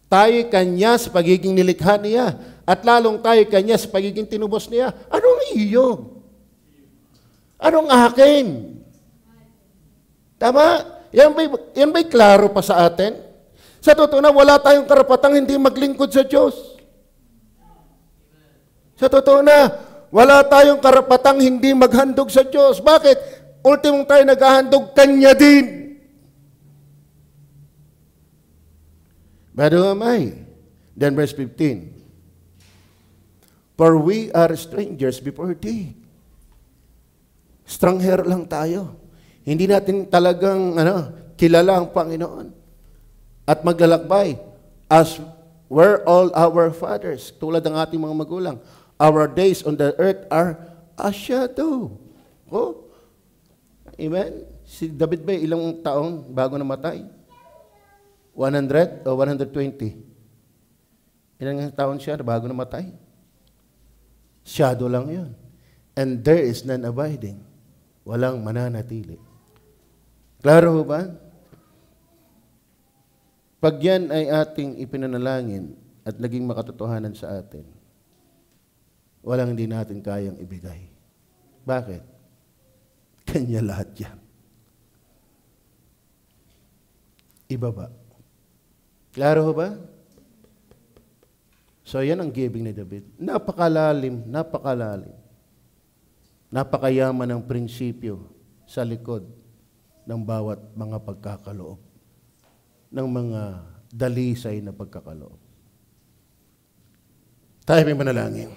Speaker 1: Tayo kanya sa pagiging nilikha niya. At lalong tayo kanya sa pagiging tinubos niya. Anong iyo? Anong akin? Tama? Yan ba'y klaro pa sa atin? Sa totoo na, wala tayong karapatang hindi maglingkod sa Diyos. Sa totoo na, wala tayong karapatang hindi maghandog sa Diyos. Bakit? Ultimong tayo naghahandog, Kanya din. But who am I? Then verse 15. For we are strangers before thee. Stranger lang tayo. Hindi natin talagang kilala ang Panginoon. At maglalakbay as were all our fathers. Tulad ng ating mga magulang. Our days on the earth are a shadow. Oh? Amen? Si David ba ilang taon bago namatay? 100 o 120? Ilang taon siya bago namatay? Shadow lang yun. And there is none abiding. Walang mananatili. Klaro ho ba? Pag yan ay ating ipinanalangin at naging makatotohanan sa atin, walang hindi natin kayang ibigay. Bakit? Kanya lahat yan. Iba ba? Klaro ho ba? So, yan ang giving ni David. Napakalalim, napakalalim. Napakayaman ng prinsipyo sa likod ng bawat mga pagkakaloob. Ng mga dalisay na pagkakaloob. Tayo may manalangin.